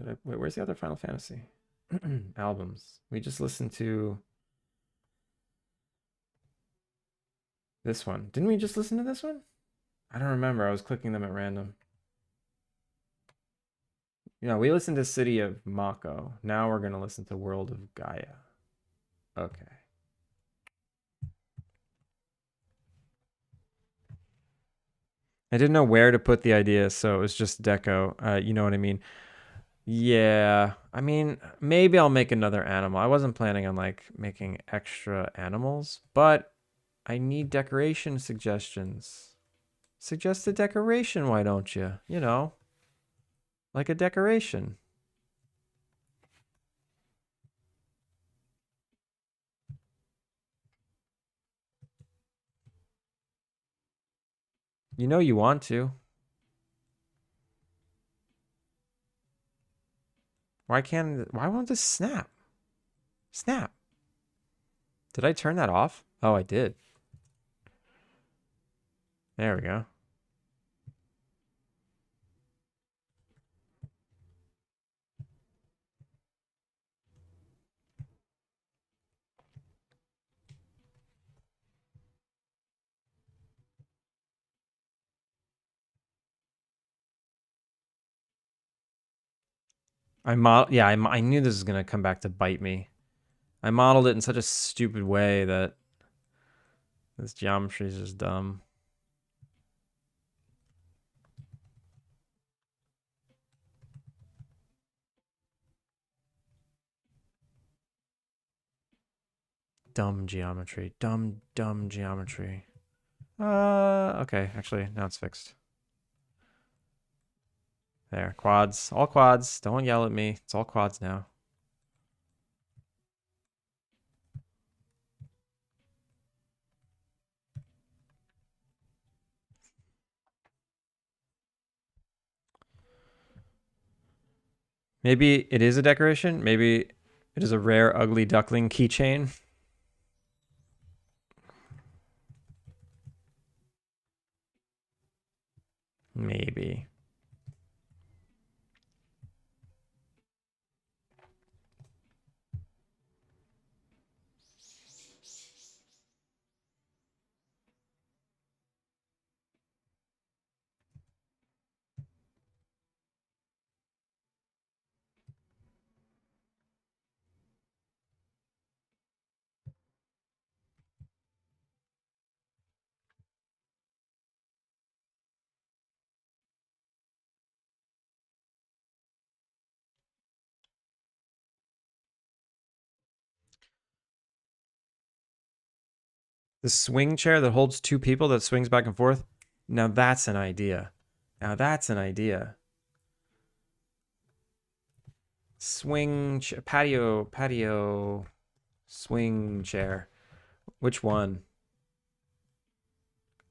I wait, where's the other Final Fantasy albums? We just listened to this one. Didn't we just listen to this one? I don't remember. I was clicking them at random. Yeah, we listened to City of Mako. Now we're going to listen to World of Gaia. Okay. I didn't know where to put the idea, so it was just deco. You know what I mean? Yeah. I mean, maybe I'll make another animal. I wasn't planning on like making extra animals, but I need decoration suggestions. Suggest a decoration, why don't you? You know, like a decoration. You know you want to. Why won't this snap? Snap. Did I turn that off? Oh, I did. There we go. I knew this was going to come back to bite me. I modeled it in such a stupid way that this geometry is just dumb. Dumb geometry. Dumb geometry. Okay. Actually, now it's fixed. There. Quads. All quads. Don't yell at me. It's all quads now. Maybe it is a decoration. Maybe it is a rare ugly duckling keychain. Maybe. The swing chair that holds two people that swings back and forth. Now that's an idea. Now that's an idea. Patio swing chair. Which one?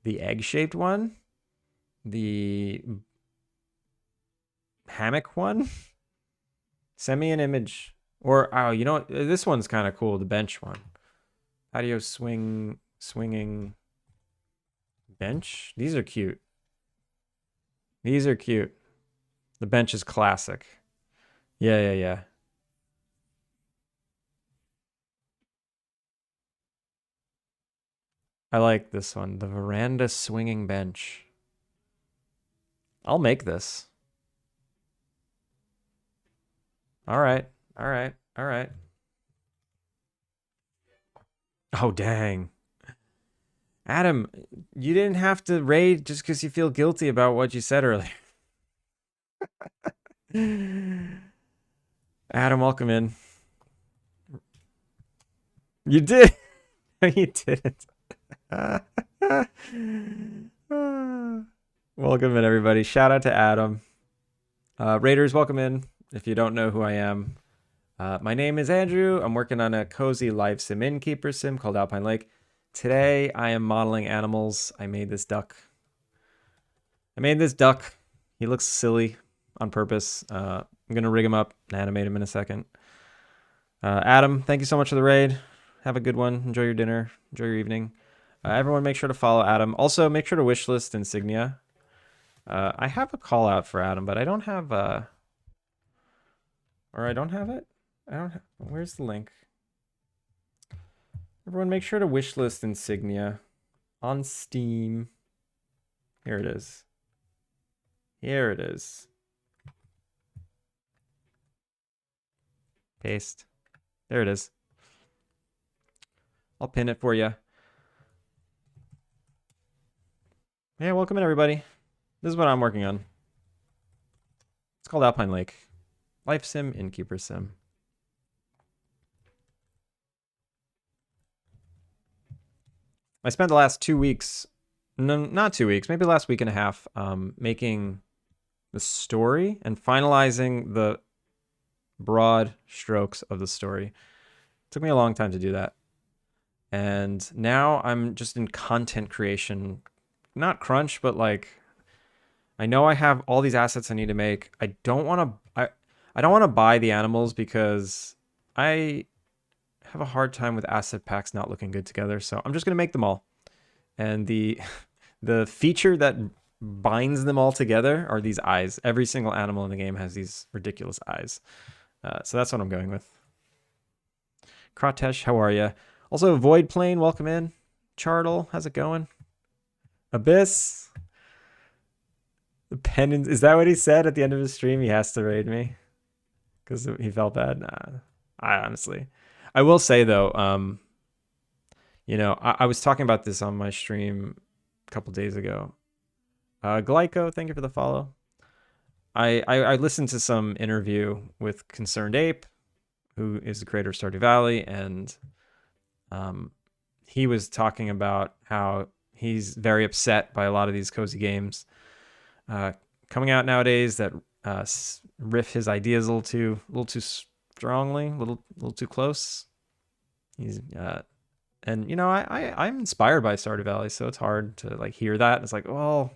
The egg-shaped one? The hammock one? Send me an image. Or, oh, you know what? This one's kind of cool, the bench one. Patio swinging bench? These are cute. These are cute. The bench is classic. Yeah. I like this one. The veranda swinging bench. I'll make this. All right. Oh, dang. Adam, you didn't have to raid just because you feel guilty about what you said earlier. Adam, welcome in. You did. You didn't. Welcome in, everybody. Shout out to Adam. Raiders, welcome in. If you don't know who I am, my name is Andrew. I'm working on a cozy live sim Innkeeper-Sim called Alpine Lake. Today, I am modeling animals. I made this duck. He looks silly on purpose. I'm going to rig him up and animate him in a second. Adam, thank you so much for the raid. Have a good one. Enjoy your dinner. Enjoy your evening. Everyone make sure to follow Adam. Also, make sure to wishlist insignia. I have a call out for Adam, but I don't have... or I don't have it? Where's the link? Everyone make sure to wishlist insignia on Steam. Here it is. Here it is. Paste. There it is. I'll pin it for you. Yeah, welcome in, everybody. This is what I'm working on. It's called Alpine Lake. Life Sim, Innkeeper-Sim. I spent the last 2 weeks, no, not 2 weeks, maybe the last week and a half, making the story and finalizing the broad strokes of the story. It took me a long time to do that. And now I'm just in content creation, not crunch, but like, I know I have all these assets I need to make. I don't want to buy the animals because I have a hard time with asset packs not looking good together. So I'm just going to make them all. And the feature that binds them all together are these eyes. Every single animal in the game has these ridiculous eyes. So that's what I'm going with. Kratesh, how are you? Also, Void Plane, welcome in. Chartle, how's it going? Abyss. The penance, is that what he said at the end of his stream? He has to raid me because he felt bad. Nah, I will say though, I was talking about this on my stream a couple days ago. Glyco, thank you for the follow. I listened to some interview with Concerned Ape, who is the creator of Stardew Valley, and he was talking about how he's very upset by a lot of these cozy games coming out nowadays that riff his ideas a little too strongly, a little too close. He's and I'm inspired by Stardew Valley, so it's hard to like hear that. It's like, well,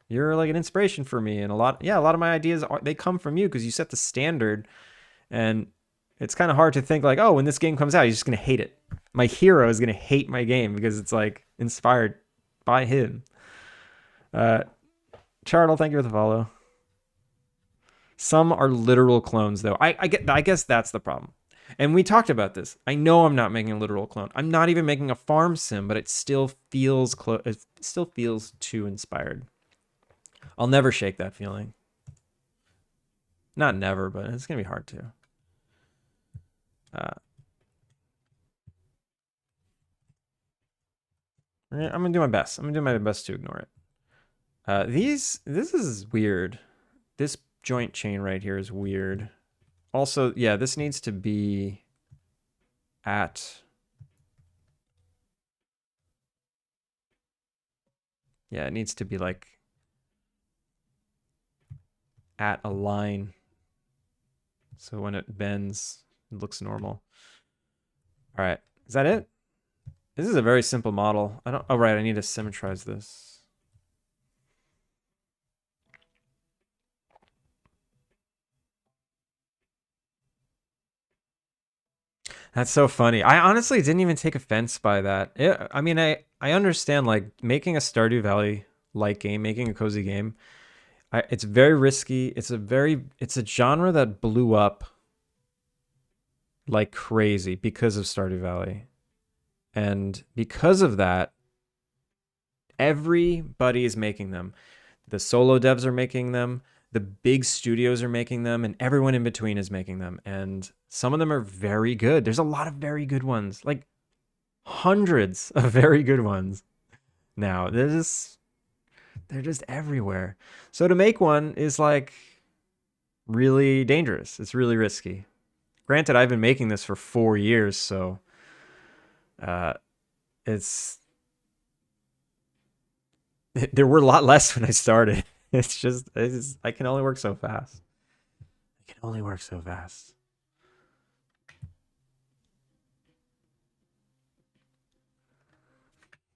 You're like an inspiration for me, and a lot of my ideas they come from you because you set the standard, and it's kind of hard to think like, oh, when this game comes out, he's just gonna hate it. My hero is gonna hate my game because it's like inspired by him. Chartle, thank you for the follow. Some are literal clones, though. I guess that's the problem. And we talked about this. I know I'm not making a literal clone. I'm not even making a farm sim, but it still feels It still feels too inspired. I'll never shake that feeling. Not never, but it's gonna be hard to. I'm gonna do my best. I'm gonna do my best to ignore it. This is weird. This joint chain right here is weird. Also, yeah, this needs to be at. Yeah, it needs to be like at a line. So when it bends, it looks normal. All right, is that it? This is a very simple model. Oh, right, I need to symmetrize this. That's so funny. I honestly didn't even take offense by that. I mean, I understand like making a Stardew Valley like game, making a cozy game. It's very risky. It's a genre that blew up like crazy because of Stardew Valley. And because of that, everybody is making them. The solo devs are making them, the big studios are making them, and everyone in between is making them. And some of them are very good. There's a lot of very good ones, like hundreds of very good ones now. They're just everywhere. So to make one is like really dangerous. It's really risky. Granted, I've been making this for 4 years, so it's there were a lot less when I started. It's just I can only work so fast. I can only work so fast.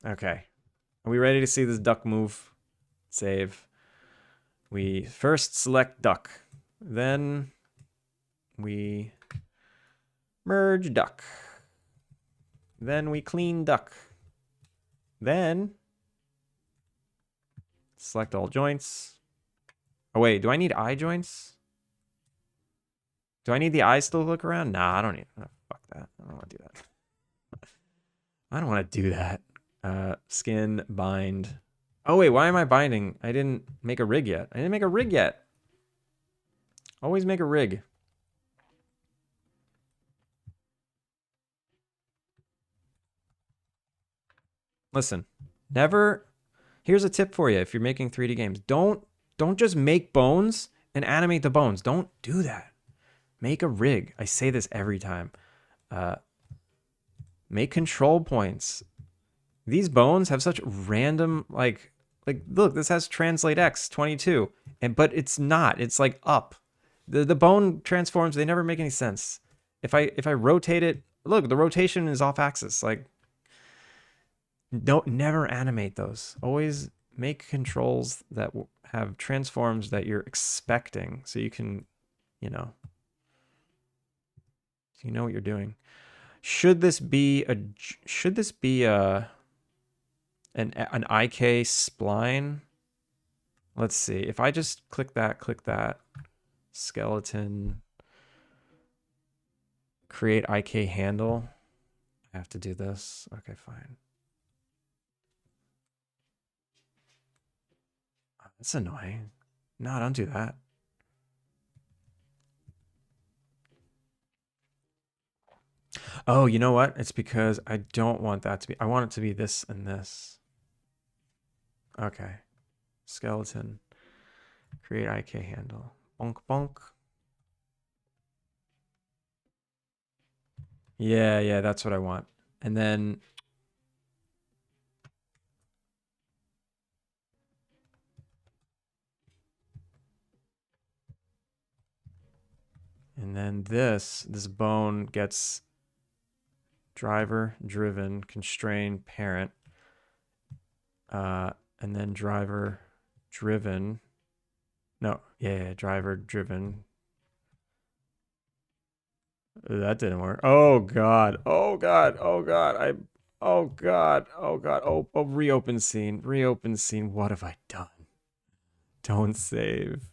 Okay. Are we ready to see this duck move? Save. We first select duck. Then we merge duck. Then we clean duck. Then select all joints. Oh, wait. Do I need eye joints? Do I need the eyes to look around? Nah, I don't need. Oh, fuck that. I don't want to do that. I don't want to do that. Skin, bind. Oh, wait. Why am I binding? I didn't make a rig yet. I didn't make a rig yet. Always make a rig. Listen, never. Here's a tip for you if you're making 3D games. Don't just make bones and animate the bones. Don't do that. Make a rig. I say this every time. Make control points. These bones have such random like look, this has translate X 22, but it's not. It's like up. The bone transforms, they never make any sense. If I rotate it, look, the rotation is off axis. Like don't never animate those. Always make controls that have transforms that you're expecting so you can, you know, so you know what you're doing. Should this be a an IK spline? Let's see. If I just click that skeleton, create IK handle. I have to do this. Okay, fine. Oh, that's annoying. No, don't do that. Oh, you know what? It's because I don't want that to be. I want it to be this and this. Okay. Skeleton. Create IK handle. Bonk, bonk. Yeah, that's what I want. And then this bone gets driver, driven, constrained, parent. And then driver, driven. No, yeah, driver driven. That didn't work. Oh god. Oh god. Oh god. Oh god. Oh god. Oh, reopen scene. Reopen scene. What have I done? Don't save.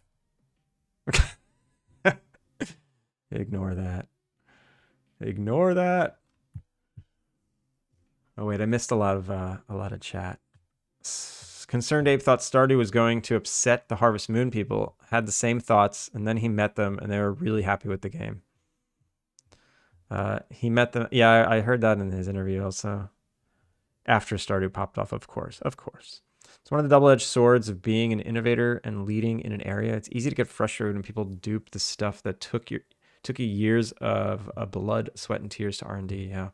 Ignore that. Ignore that. Oh wait, I missed a lot of chat. Concerned Ape thought Stardew was going to upset the Harvest Moon people. Had the same thoughts, and then he met them, and they were really happy with the game. He met them. Yeah, I heard that in his interview also. After Stardew popped off, of course. Of course. It's one of the double-edged swords of being an innovator and leading in an area. It's easy to get frustrated when people dupe the stuff that took you years of blood, sweat, and tears to R&D. Yeah.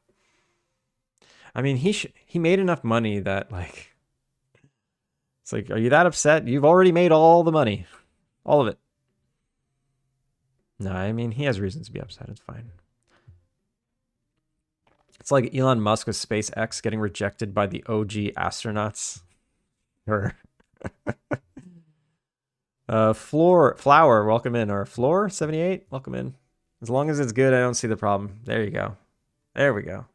I mean, he made enough money that like, it's like, are you that upset? You've already made all the money, all of it. No, I mean, he has reasons to be upset. It's fine. It's like Elon Musk with SpaceX getting rejected by the OG astronauts. Or Flower, welcome in. Or Floor 78, welcome in. As long as it's good, I don't see the problem. There you go. There we go.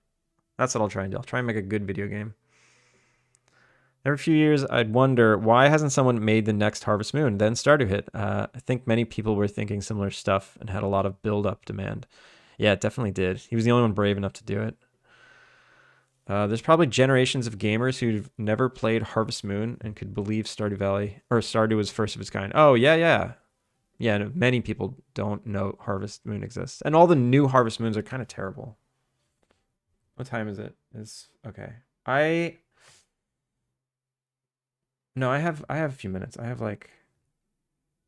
That's what I'll try and do. I'll try and make a good video game. Every few years, I'd wonder, why hasn't someone made the next Harvest Moon? Then Stardew hit. I think many people were thinking similar stuff and had a lot of build-up demand. Yeah, it definitely did. He was the only one brave enough to do it. There's probably generations of gamers who've never played Harvest Moon and could believe Stardew Valley, or Stardew was first of its kind. Oh, yeah. Yeah, no, many people don't know Harvest Moon exists. And all the new Harvest Moons are kind of terrible. What time is it? It's okay. No, I have a few minutes. I have like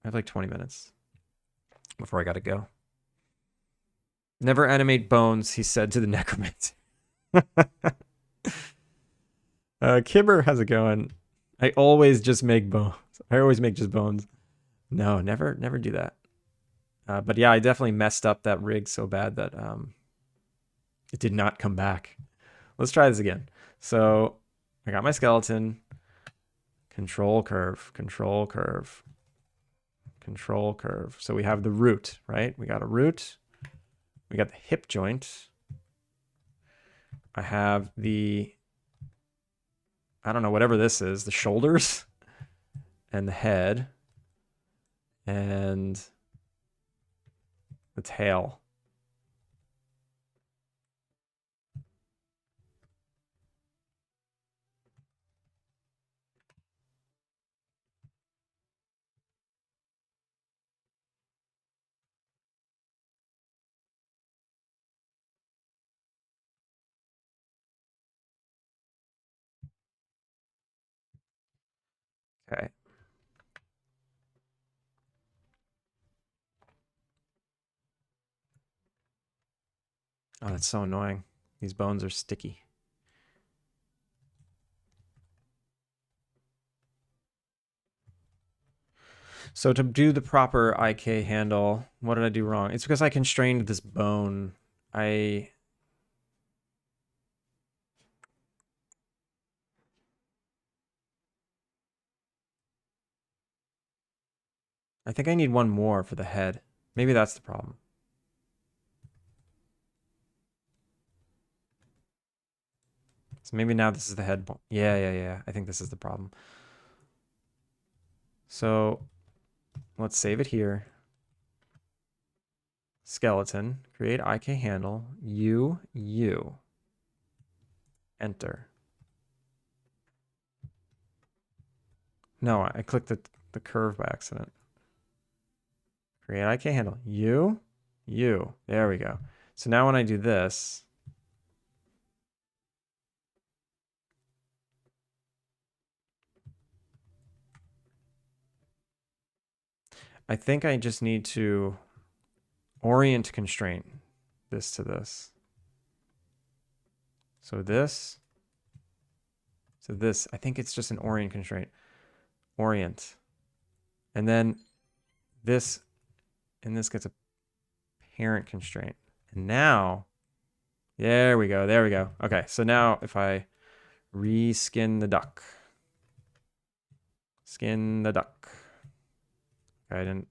20 minutes before I gotta go. Never animate bones, he said to the necromancer. Kibber, how's it going? I always just make bones. I always make just bones. No, never do that. But yeah, I definitely messed up that rig so bad that it did not come back. Let's try this again. So I got my skeleton. Control curve, control curve, control curve. So we have the root, right? We got a root. We got the hip joint. I have the, I don't know, whatever this is, the shoulders and the head and the tail. Okay. Oh, that's so annoying. These bones are sticky. So to do the proper IK handle, what did I do wrong? It's because I constrained this bone. I think I need one more for the head. Maybe that's the problem. So maybe now this is the head bone. Yeah. I think this is the problem. So let's save it here. Skeleton, create IK handle, U. Enter. No, I clicked the curve by accident. Create IK handle, U. There we go. So now when I do this, I think I just need to orient constraint this to this. So this, I think it's just an orient constraint. Orient. And then this, and this gets a parent constraint. And now, there we go. Okay, so now if I reskin the duck, Skin the duck. Okay, I didn't.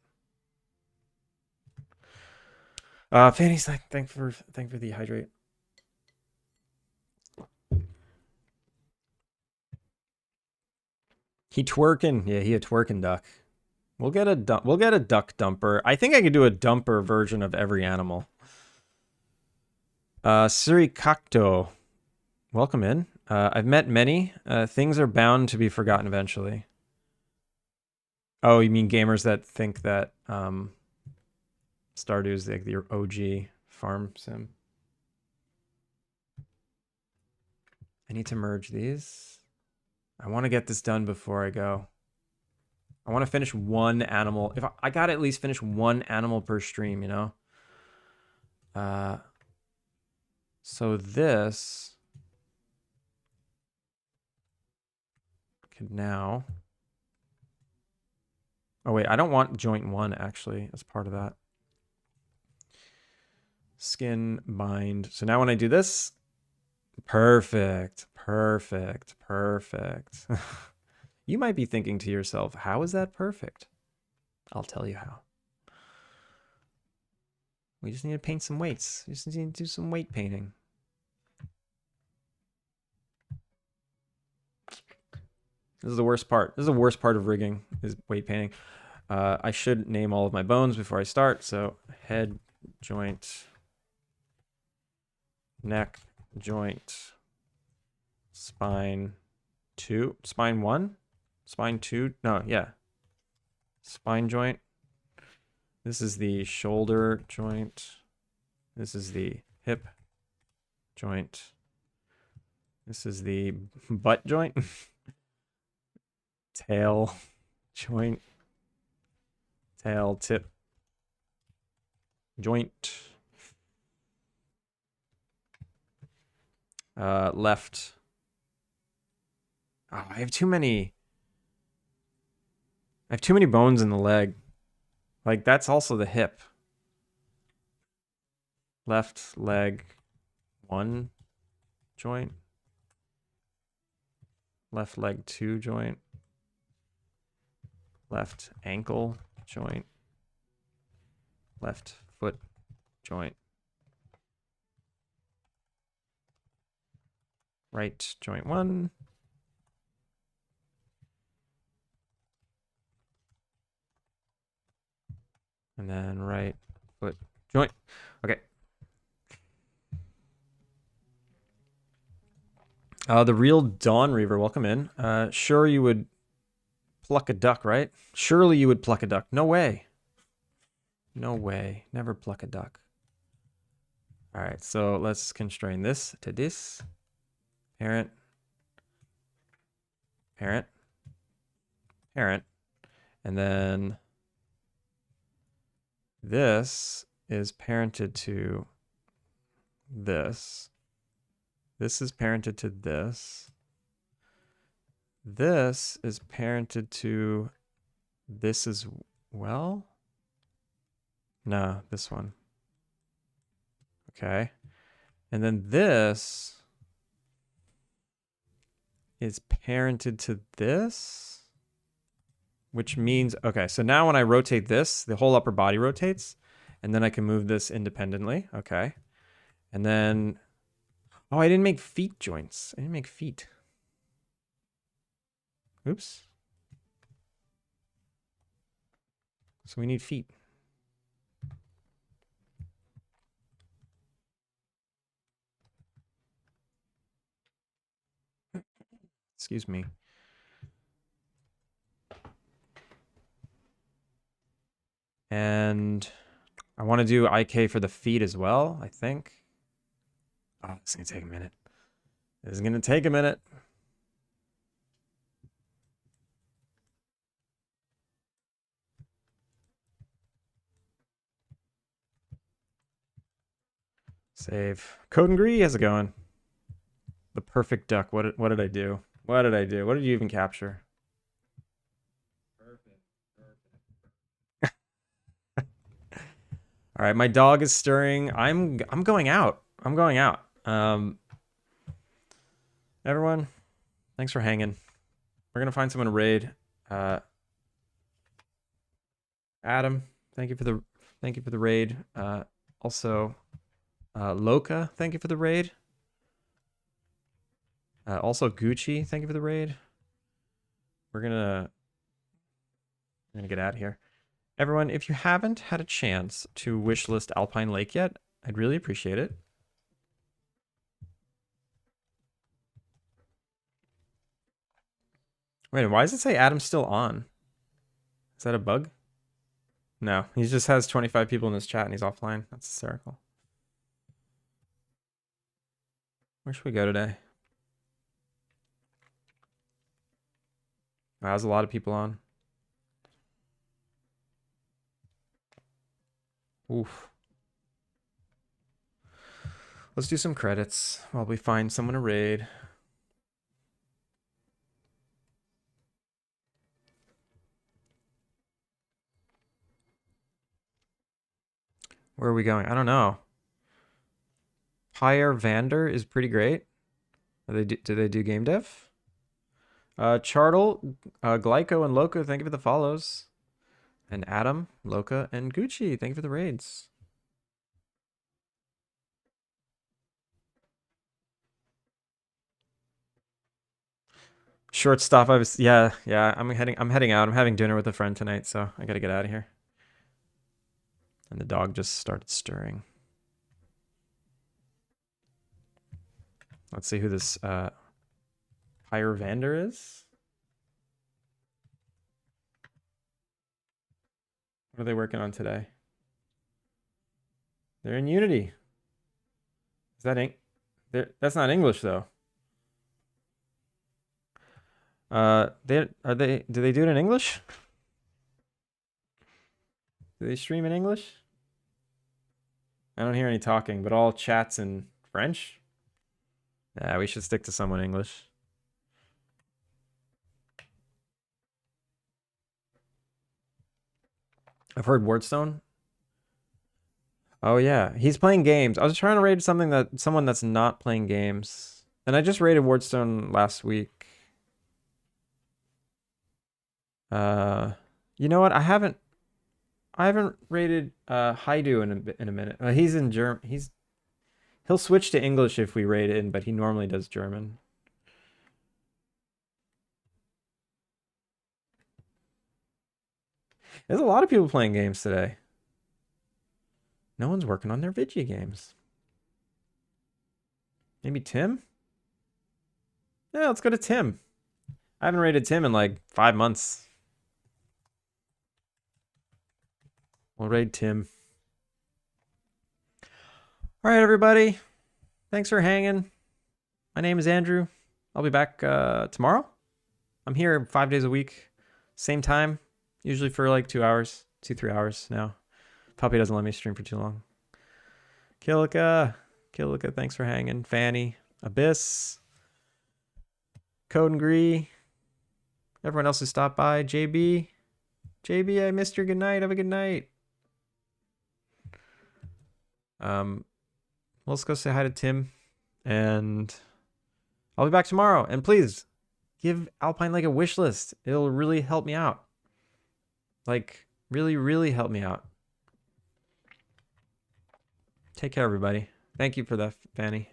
Fanny's thank for the hydrate. He twerking. Yeah, he a twerking duck. We'll get a duck dumper. I think I could do a dumper version of every animal. Surikakto. Welcome in. I've met many. Things are bound to be forgotten eventually. Oh, you mean gamers that think that Stardew is like the OG farm sim? I need to merge these. I want to get this done before I go. I want to finish one animal. If I got to at least finish one animal per stream, you know? So this could now... Oh, wait. I don't want joint 1, actually, as part of that. Skin, bind. So now when I do this... Perfect. Perfect. Perfect. You might be thinking to yourself, how is that perfect? I'll tell you how. We just need to paint some weights. We just need to do some weight painting. This is the worst part. This is the worst part of rigging, is weight painting. I should name all of my bones before I start. So head, joint, neck, joint, spine 2, spine 1, spine 2. No, yeah. Spine joint. This is the shoulder joint. This is the hip joint. This is the butt joint. Tail joint. Tail tip joint. Left. Oh, I have too many bones in the leg. Like, that's also the hip. Left leg 1 joint. Left leg 2 joint. Left ankle joint. Left foot joint. Right joint 1. And then right foot joint. Okay. The real Dawn Reaver, welcome in. Sure you would pluck a duck, right? Surely you would pluck a duck. No way. No way. Never pluck a duck. All right, so let's constrain this to this. Parent. Parent. Parent. And then this is parented to this. This is parented to this. This is parented to this as well. No, this one. Okay. And then this is parented to this, which means, okay, so now when I rotate this, the whole upper body rotates, and then I can move this independently. Okay. And then, oh, I didn't make feet joints. I didn't make feet. Oops. So we need feet. Excuse me. And I want to do IK for the feet as well, I think. Oh, it's going to take a minute. This is going to take a minute. Save. Code and Gree, how's it going? The perfect duck. What did I do? What did I do? What did you even capture? All right, my dog is stirring. I'm going out. I'm going out. Everyone, thanks for hanging. We're gonna find someone to raid. Uh, Adam, thank you for the raid. Also, Loka, thank you for the raid. Also Gucci, thank you for the raid. We're gonna get out of here. Everyone, if you haven't had a chance to wishlist Alpine Lake yet, I'd really appreciate it. Wait, why does it say Adam's still on? Is that a bug? No, he just has 25 people in his chat and he's offline. That's hysterical. Where should we go today? Wow, there's a lot of people on. Oof. Let's do some credits while we find someone to raid. Where are we going? I don't know. Pierre Vander is pretty great. Do they do game dev? Chartle, Glyco, and Loco, thank you for the follows. And Adam, Loka, and Gucci, thank you for the raids. Short stop. Yeah. I'm heading out. I'm having dinner with a friend tonight, so I gotta get out of here. And the dog just started stirring. Let's see who this Higher Vander is. What are they working on today? They're in Unity. Is that that's not English though. Do they do it in English? Do they stream in English? I don't hear any talking, but all chats in French. Yeah, we should stick to someone English. I've heard Wordstone. Oh yeah, he's playing games. I was trying to raid someone that's not playing games, and I just raided Wordstone last week. You know what? I haven't rated Haidu in a minute. He's in German. He'll switch to English if we raid in, but he normally does German. There's a lot of people playing games today. No one's working on their video games. Maybe Tim? Yeah, let's go to Tim. I haven't rated Tim in like 5 months. We'll raid Tim. All right, everybody. Thanks for hanging. My name is Andrew. I'll be back tomorrow. I'm here 5 days a week. Same time. Usually for like 2 hours. 2-3 hours now. Puppy doesn't let me stream for too long. Kilika, thanks for hanging. Fanny, Abyss, Code and Gree, everyone else who stopped by. JB, I missed your good night. Have a good night. Let's go say hi to Tim, and I'll be back tomorrow. And please give Alpine Lake a wish list. It'll really help me out. Like, really, really help me out. Take care, everybody. Thank you for that, Fanny.